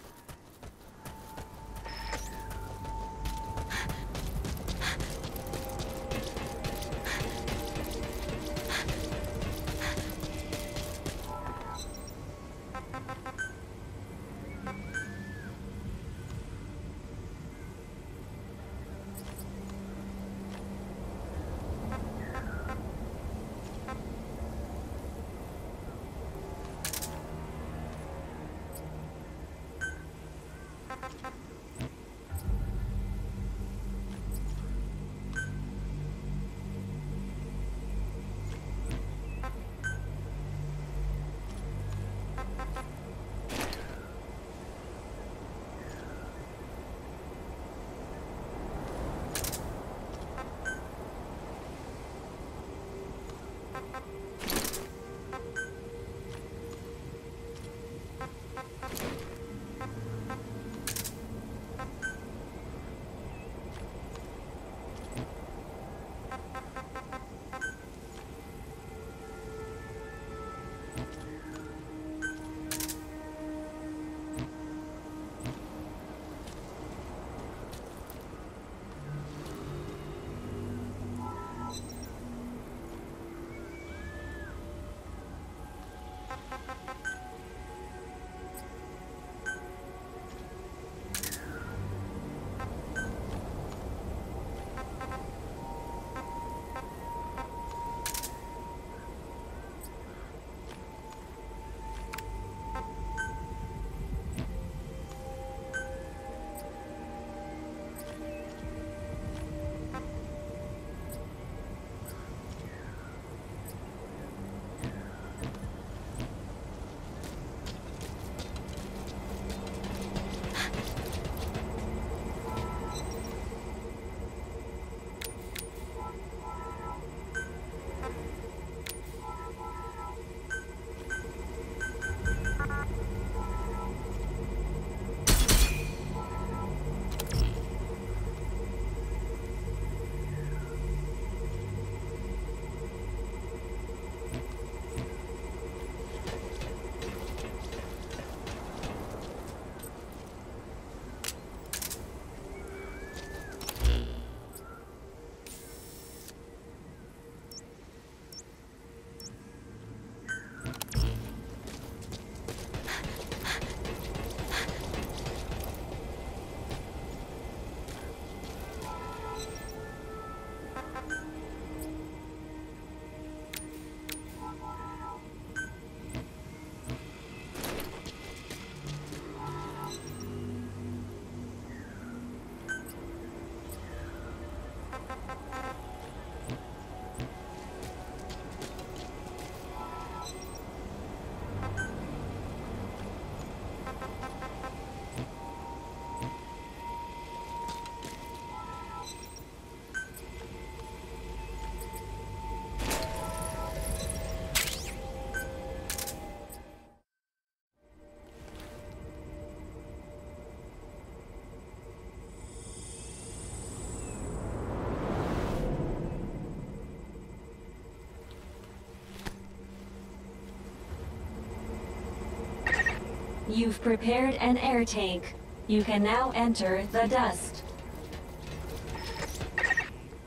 You've prepared an air tank. You can now enter the dust.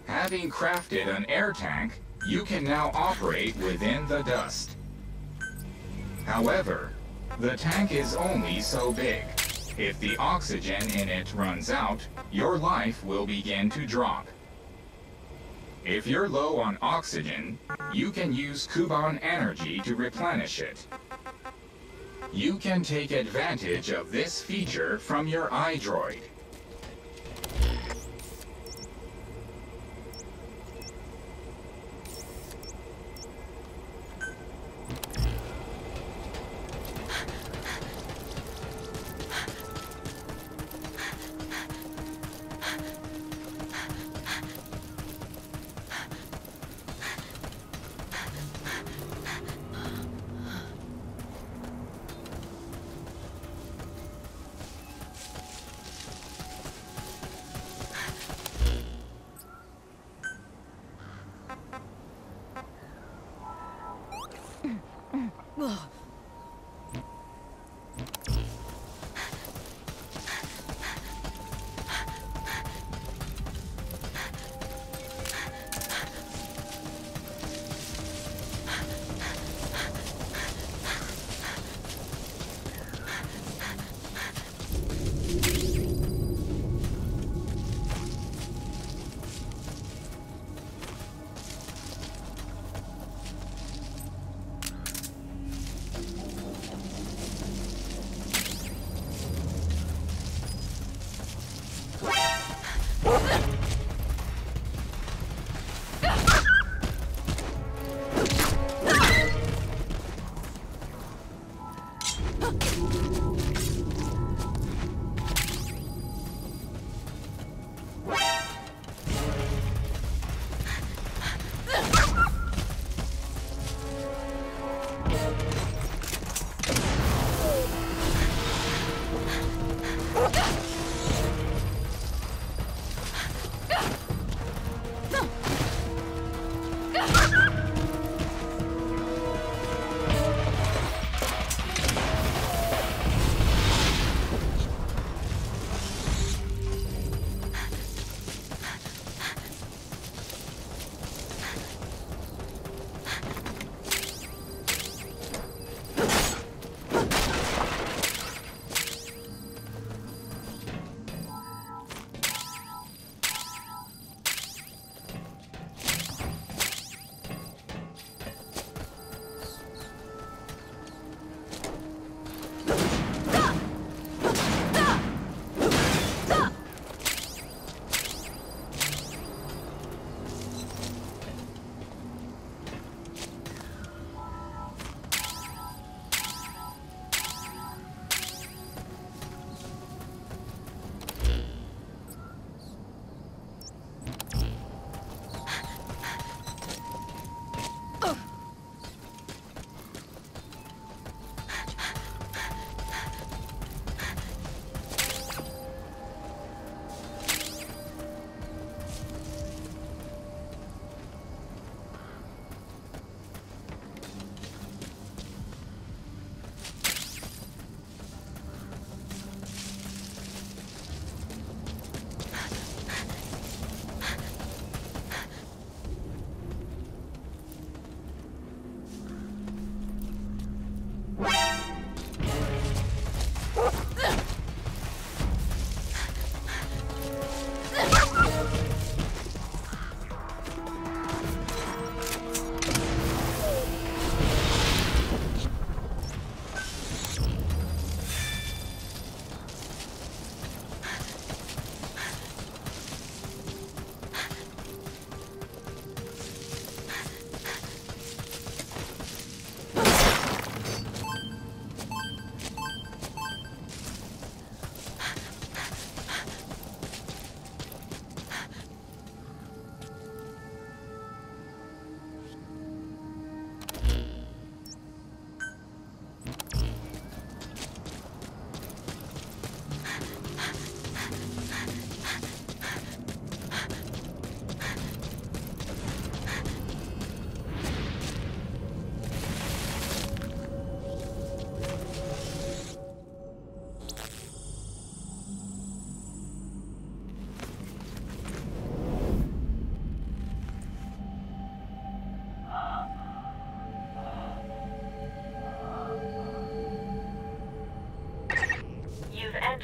Having crafted an air tank, you can now operate within the dust. However, the tank is only so big. If the oxygen in it runs out, your life will begin to drop. If you're low on oxygen, you can use Kuban energy to replenish it. You can take advantage of this feature from your iDroid.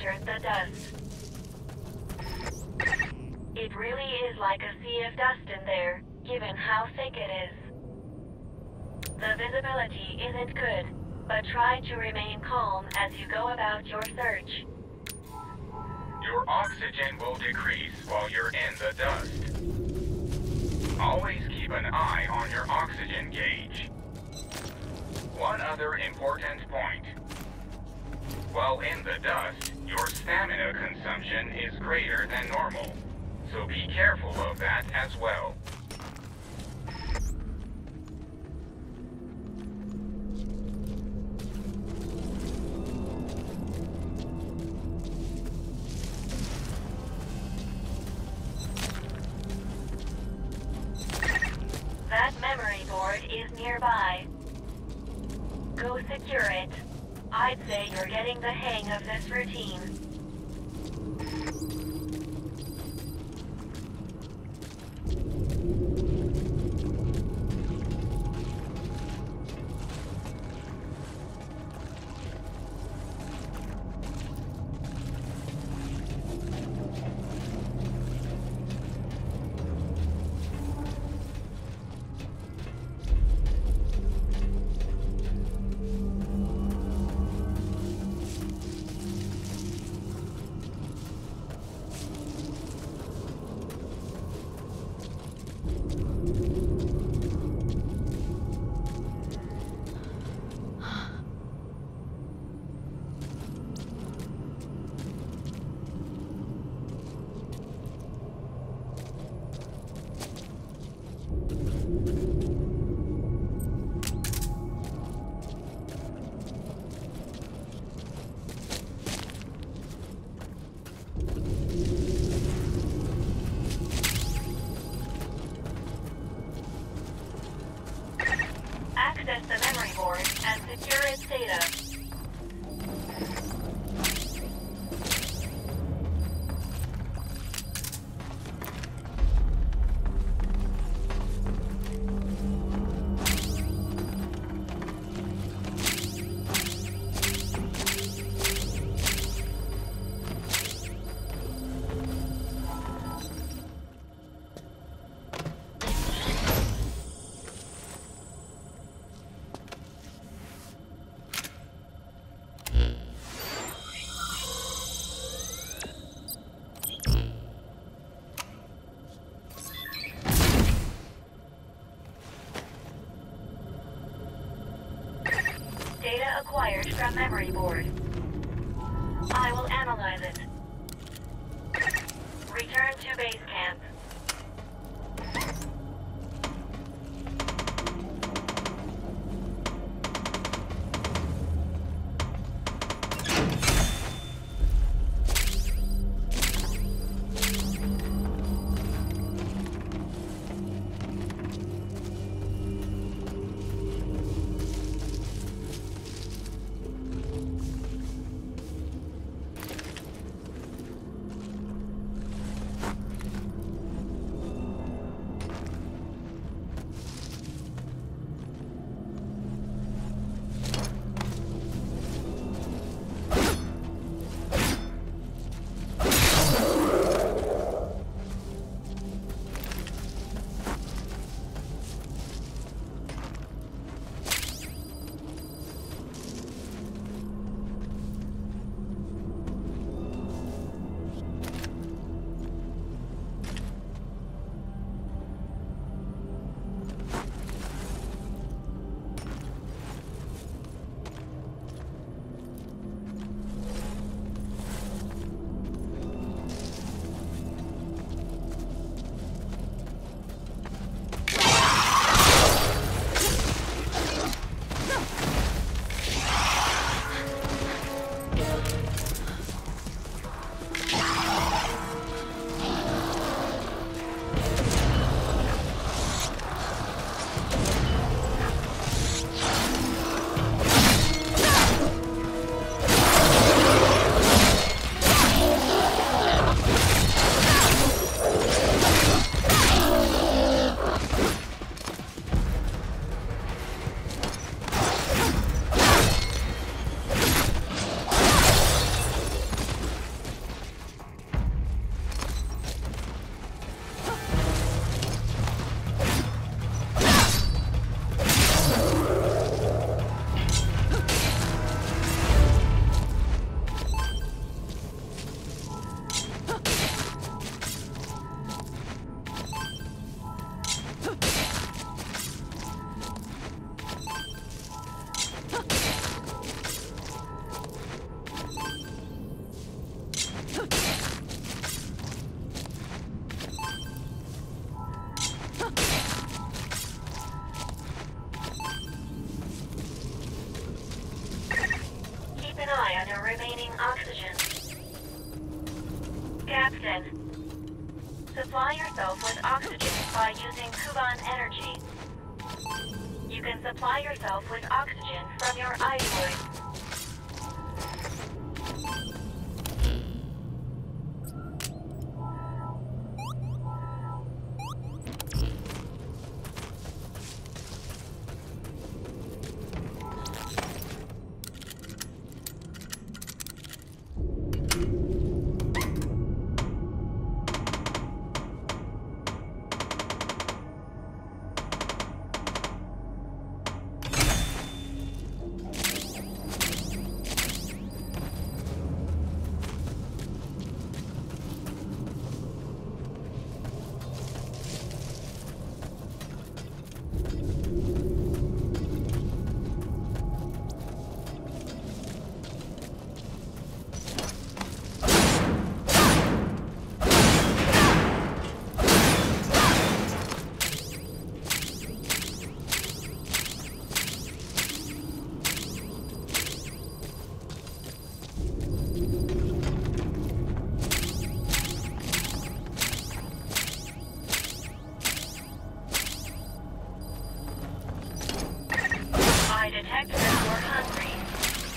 entered the dust. It really is like a sea of dust in there, given how thick it is. The visibility isn't good, but try to remain calm as you go about your search. Your oxygen will decrease while you're in the dust. Always keep an eye on your oxygen gauge. One other important point. While in the dust, your stamina consumption is greater than normal, so be careful of that as well. That memory board is nearby. Go secure it. I'd say you're getting the hang of this routine. Access the memory board and secure its data. Data acquired from memory board. I will analyze it. Return to base camp. than your remaining oxygen. Captain, supply yourself with oxygen by using Kuban energy. You can supply yourself with oxygen from your iDroid.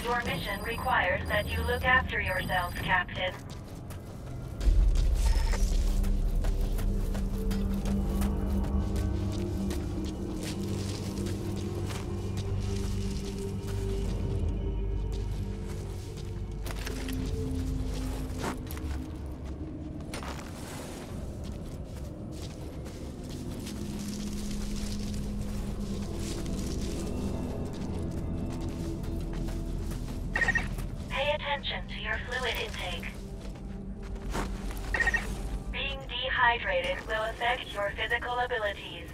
Your mission requires that you look after yourselves, Captain. To your fluid intake. Being dehydrated will affect your physical abilities.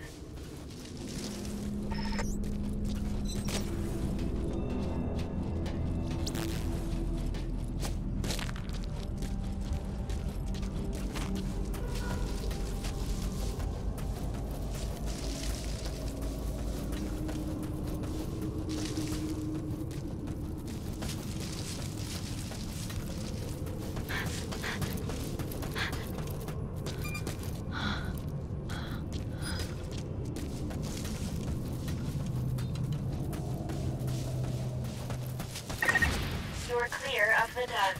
You're clear of the dust.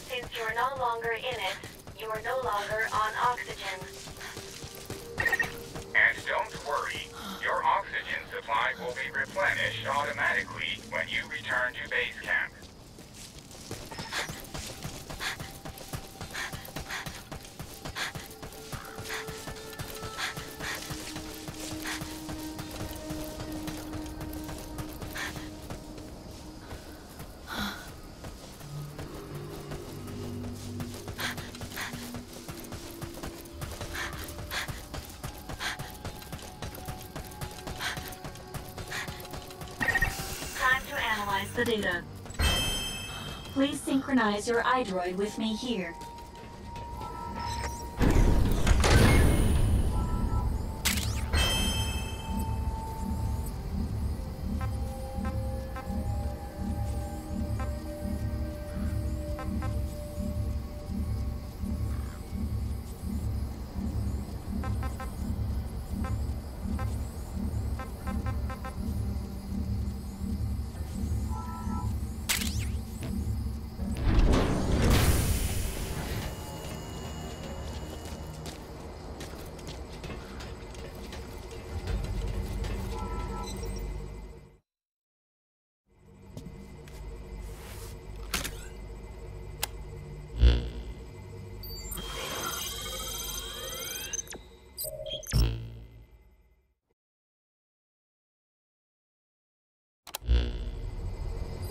Since you're no longer in it, you are no longer on oxygen. And don't worry, your oxygen supply will be replenished automatically when you return to base camp. The data. Please synchronize your iDroid with me here.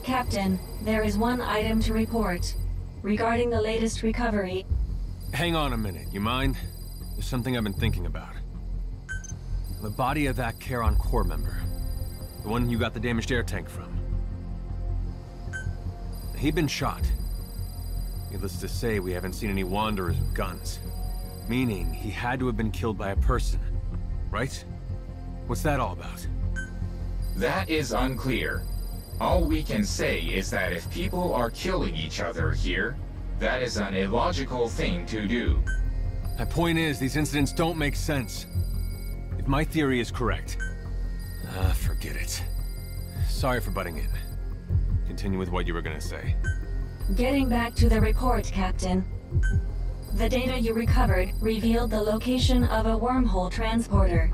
Captain, there is one item to report. Regarding the latest recovery... Hang on a minute, you mind? There's something I've been thinking about. The body of that Charon Corps member. The one you got the damaged air tank from. He'd been shot. Needless to say, we haven't seen any wanderers with guns. Meaning, he had to have been killed by a person. Right? What's that all about? That is unclear. All we can say is that if people are killing each other here, that is an illogical thing to do. My point is, these incidents don't make sense. If my theory is correct... forget it. Sorry for butting in. Continue with what you were gonna say. Getting back to the report, Captain. The data you recovered revealed the location of a wormhole transporter.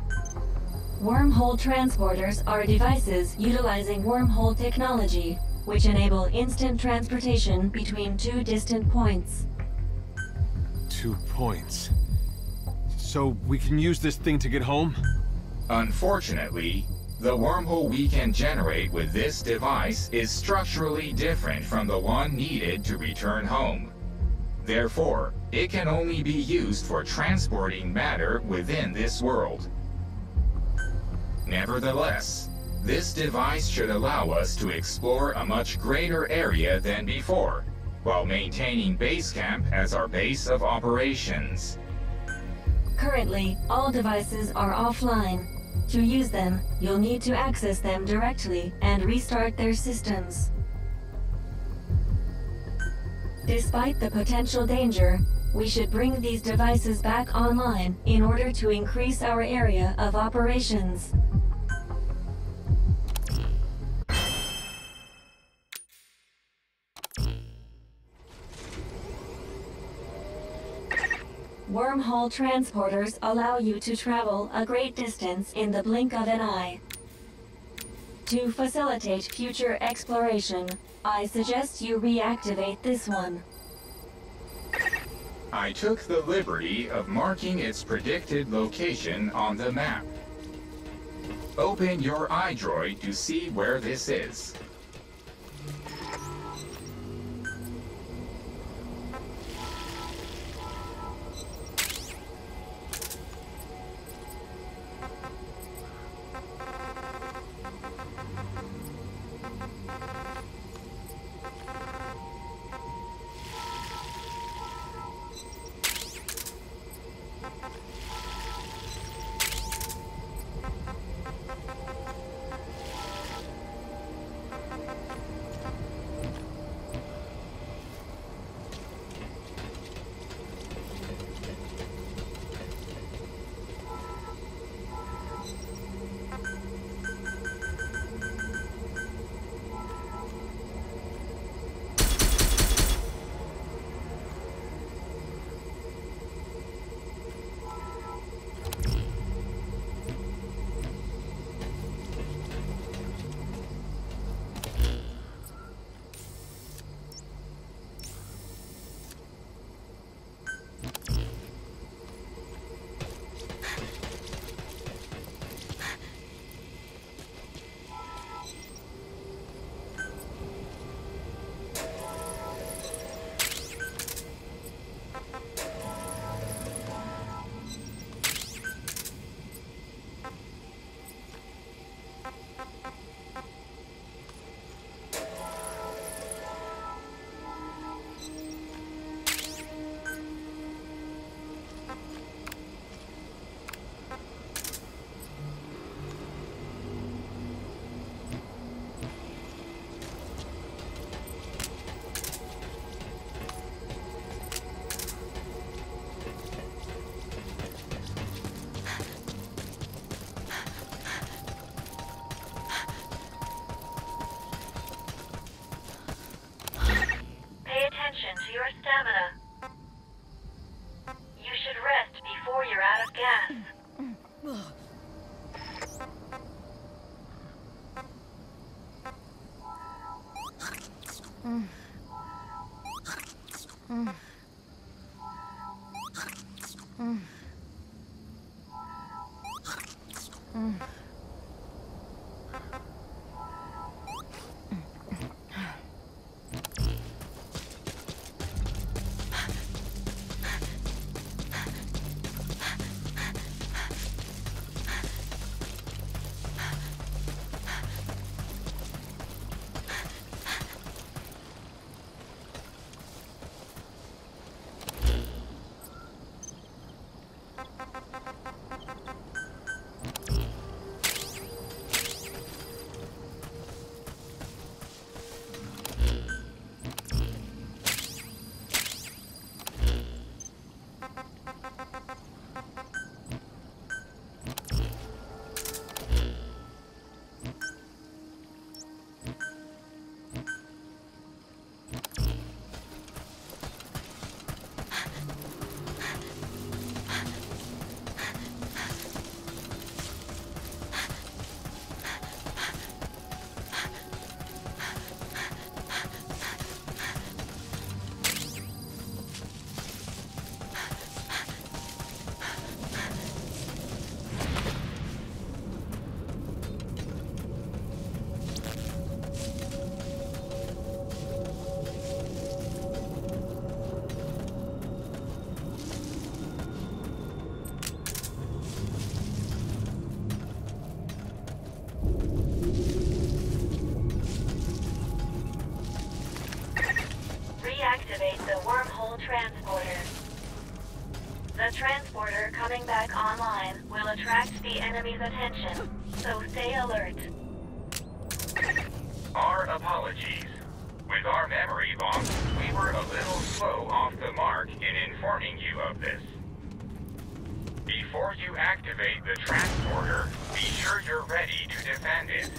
Wormhole transporters are devices utilizing wormhole technology, which enable instant transportation between two distant points. 2 points. So we can use this thing to get home? Unfortunately, the wormhole we can generate with this device is structurally different from the one needed to return home. Therefore, it can only be used for transporting matter within this world. Nevertheless, this device should allow us to explore a much greater area than before, while maintaining base camp as our base of operations. Currently, all devices are offline. To use them, you'll need to access them directly and restart their systems. Despite the potential danger, we should bring these devices back online in order to increase our area of operations. Wormhole transporters allow you to travel a great distance in the blink of an eye. To facilitate future exploration, I suggest you reactivate this one. I took the liberty of marking its predicted location on the map. Open your iDroid to see where this is. To your stamina. You should rest before you're out of gas. the wormhole transporter. The transporter coming back online will attract the enemy's attention, so stay alert. Our apologies. With our memory loss, we were a little slow off the mark in informing you of this. Before you activate the transporter, be sure you're ready to defend it.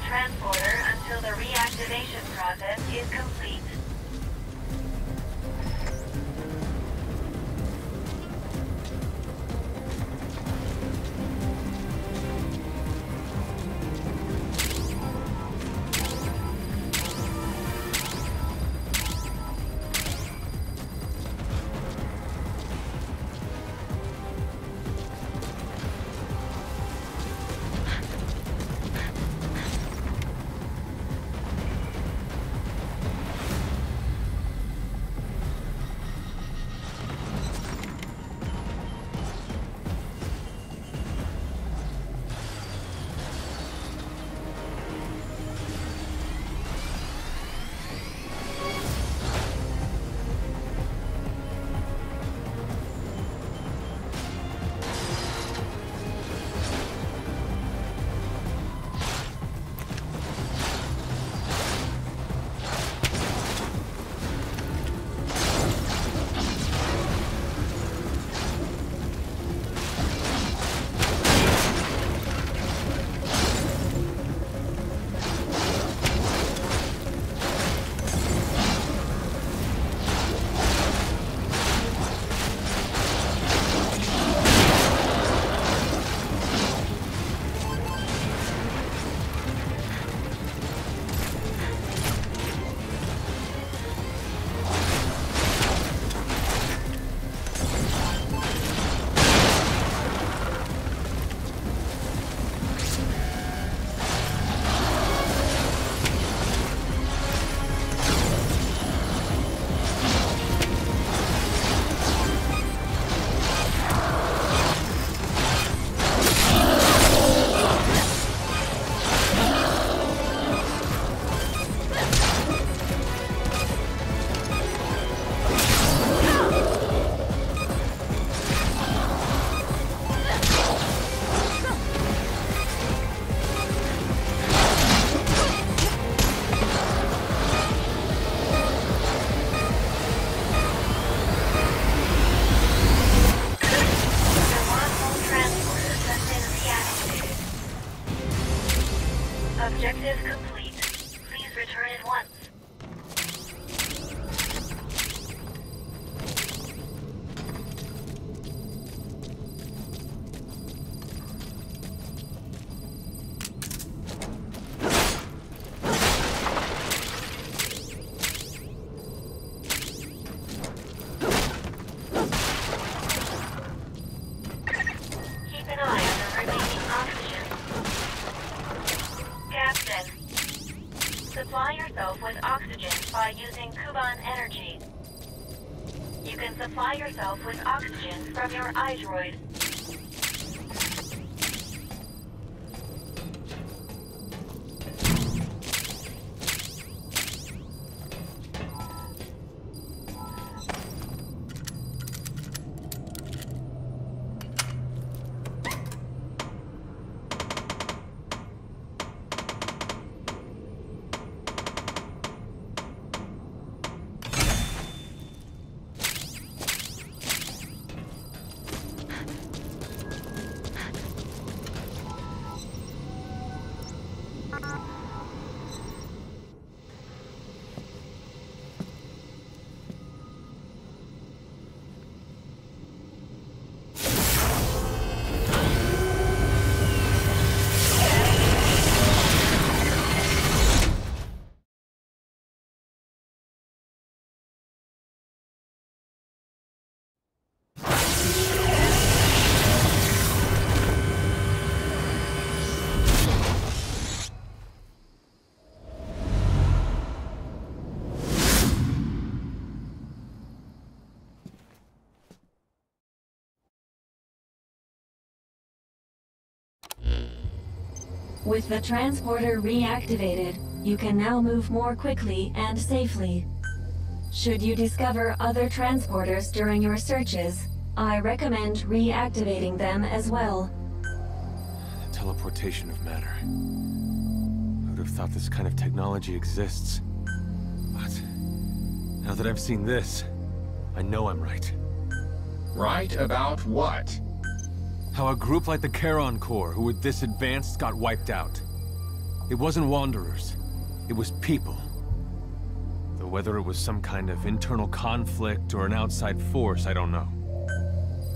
Transporter until the reactivation process is complete. Objective complete. Please return at once. Keep an eye on the remaining oxygen. Captain, supply yourself with oxygen by using Kuban energy. You can supply yourself with oxygen from your iDroid. With the transporter reactivated, you can now move more quickly and safely. Should you discover other transporters during your searches, I recommend reactivating them as well. Teleportation of matter. I would have thought this kind of technology exists. But now that I've seen this, I know I'm right. Right about what? How a group like the Charon Corps, who were this advanced, got wiped out. It wasn't Wanderers. It was people. Though whether it was some kind of internal conflict or an outside force, I don't know.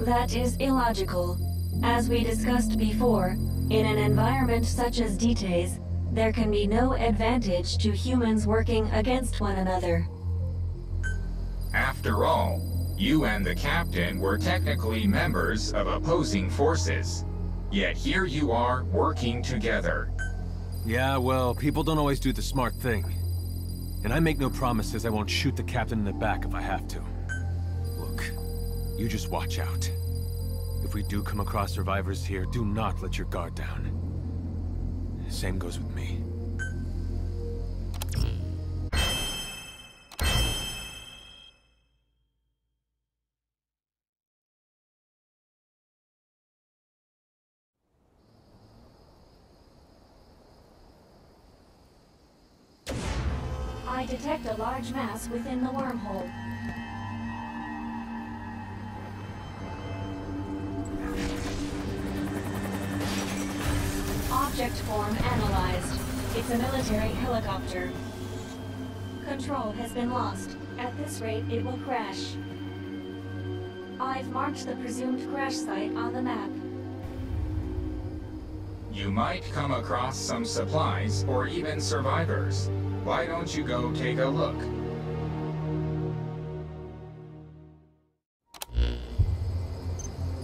That is illogical. As we discussed before, in an environment such as Ditae's, there can be no advantage to humans working against one another. After all, you and the captain were technically members of opposing forces. Yet here you are working together. Yeah, well, people don't always do the smart thing. And I make no promises I won't shoot the captain in the back if I have to. Look, you just watch out. If we do come across survivors here, do not let your guard down. Same goes with me. I detect a large mass within the wormhole. Object form analyzed. It's a military helicopter. Control has been lost. At this rate, it will crash. I've marked the presumed crash site on the map. You might come across some supplies or even survivors. Why don't you go take a look?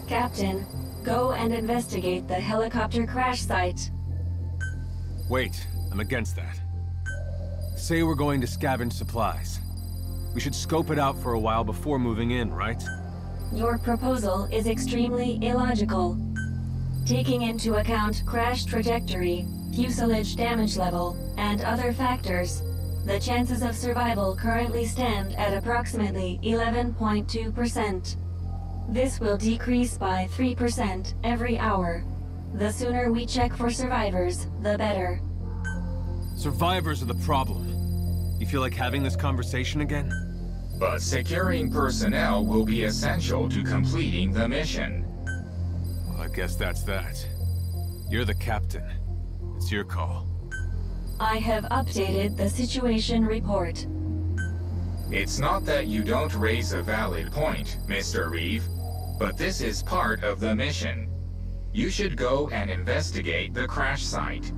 Captain, go and investigate the helicopter crash site. Wait, I'm against that. Say we're going to scavenge supplies. We should scope it out for a while before moving in, right? Your proposal is extremely illogical. Taking into account crash trajectory, fuselage damage level, and other factors, the chances of survival currently stand at approximately 11.2%. This will decrease by 3% every hour. The sooner we check for survivors, the better. Survivors are the problem. You feel like having this conversation again? But securing personnel will be essential to completing the mission. Well, I guess that's that. You're the captain. It's your call. I have updated the situation report. It's not that you don't raise a valid point, Mr. Reeve, but this is part of the mission. You should go and investigate the crash site.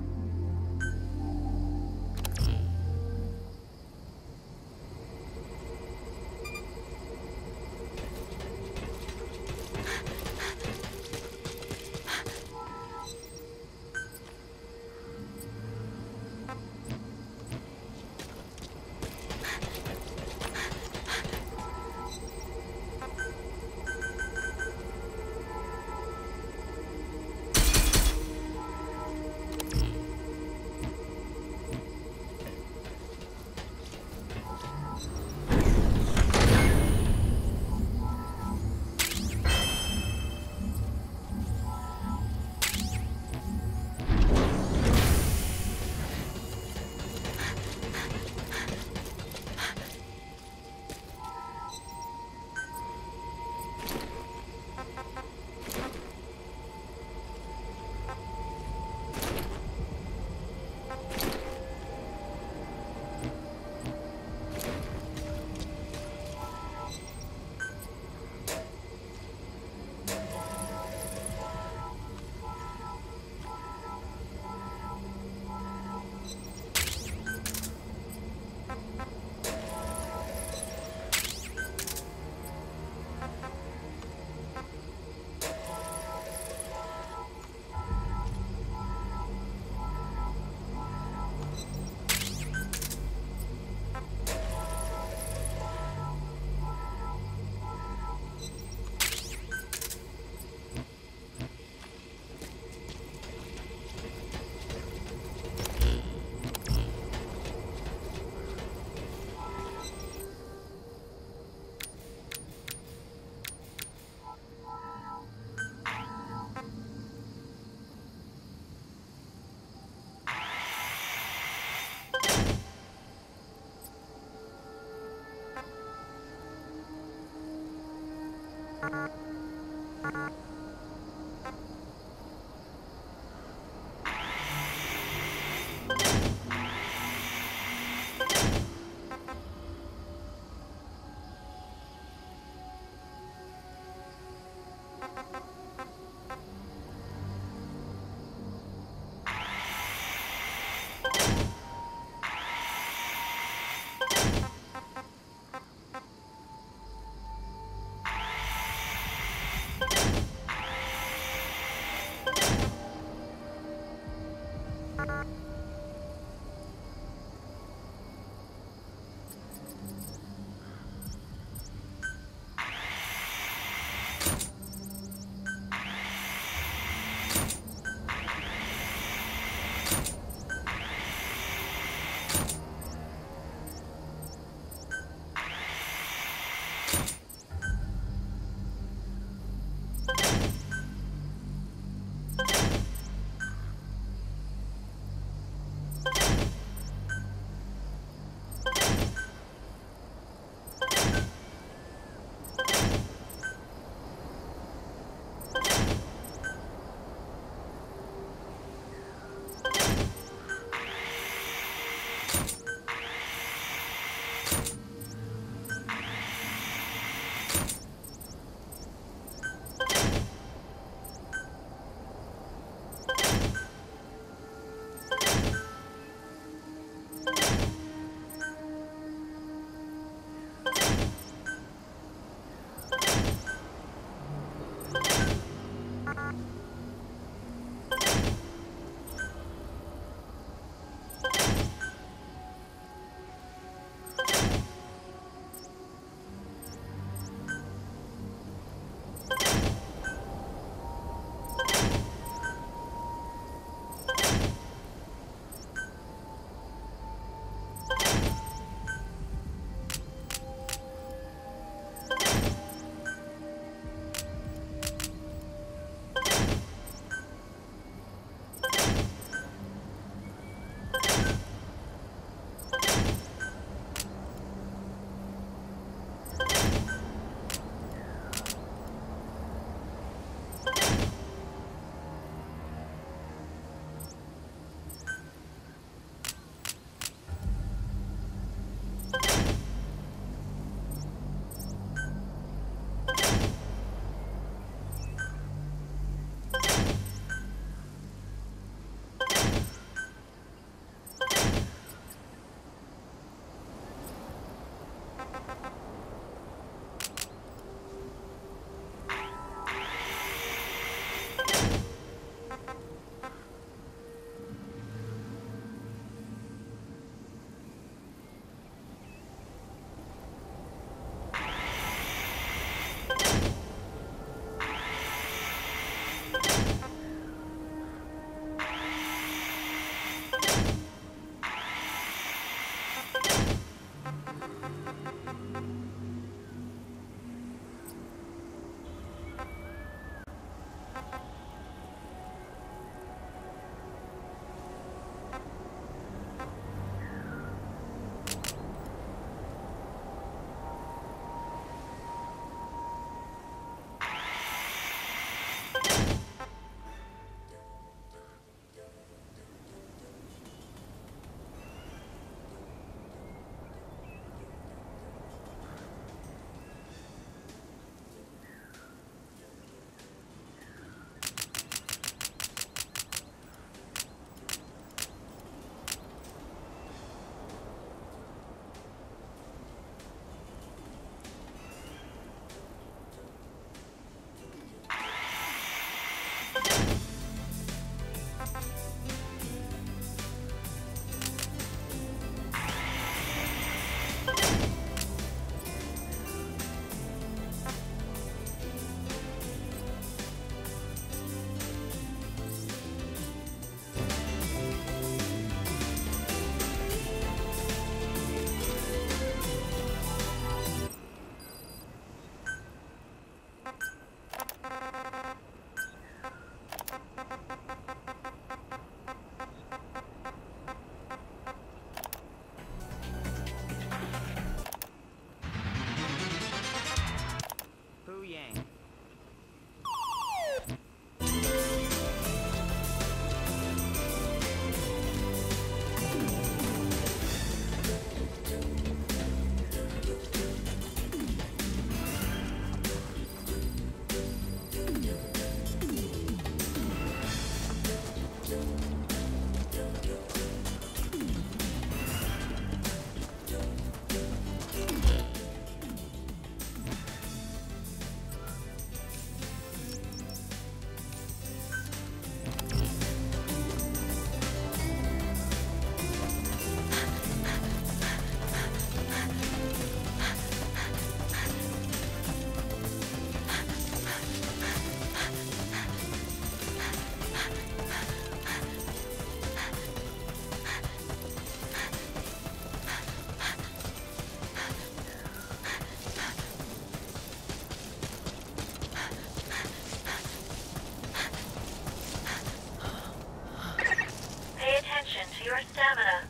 stamina.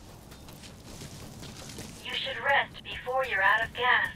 You should rest before you're out of gas.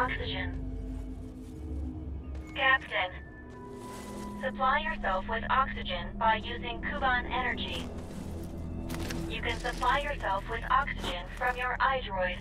oxygen. Captain, supply yourself with oxygen by using Kuban energy. You can supply yourself with oxygen from your iDroid.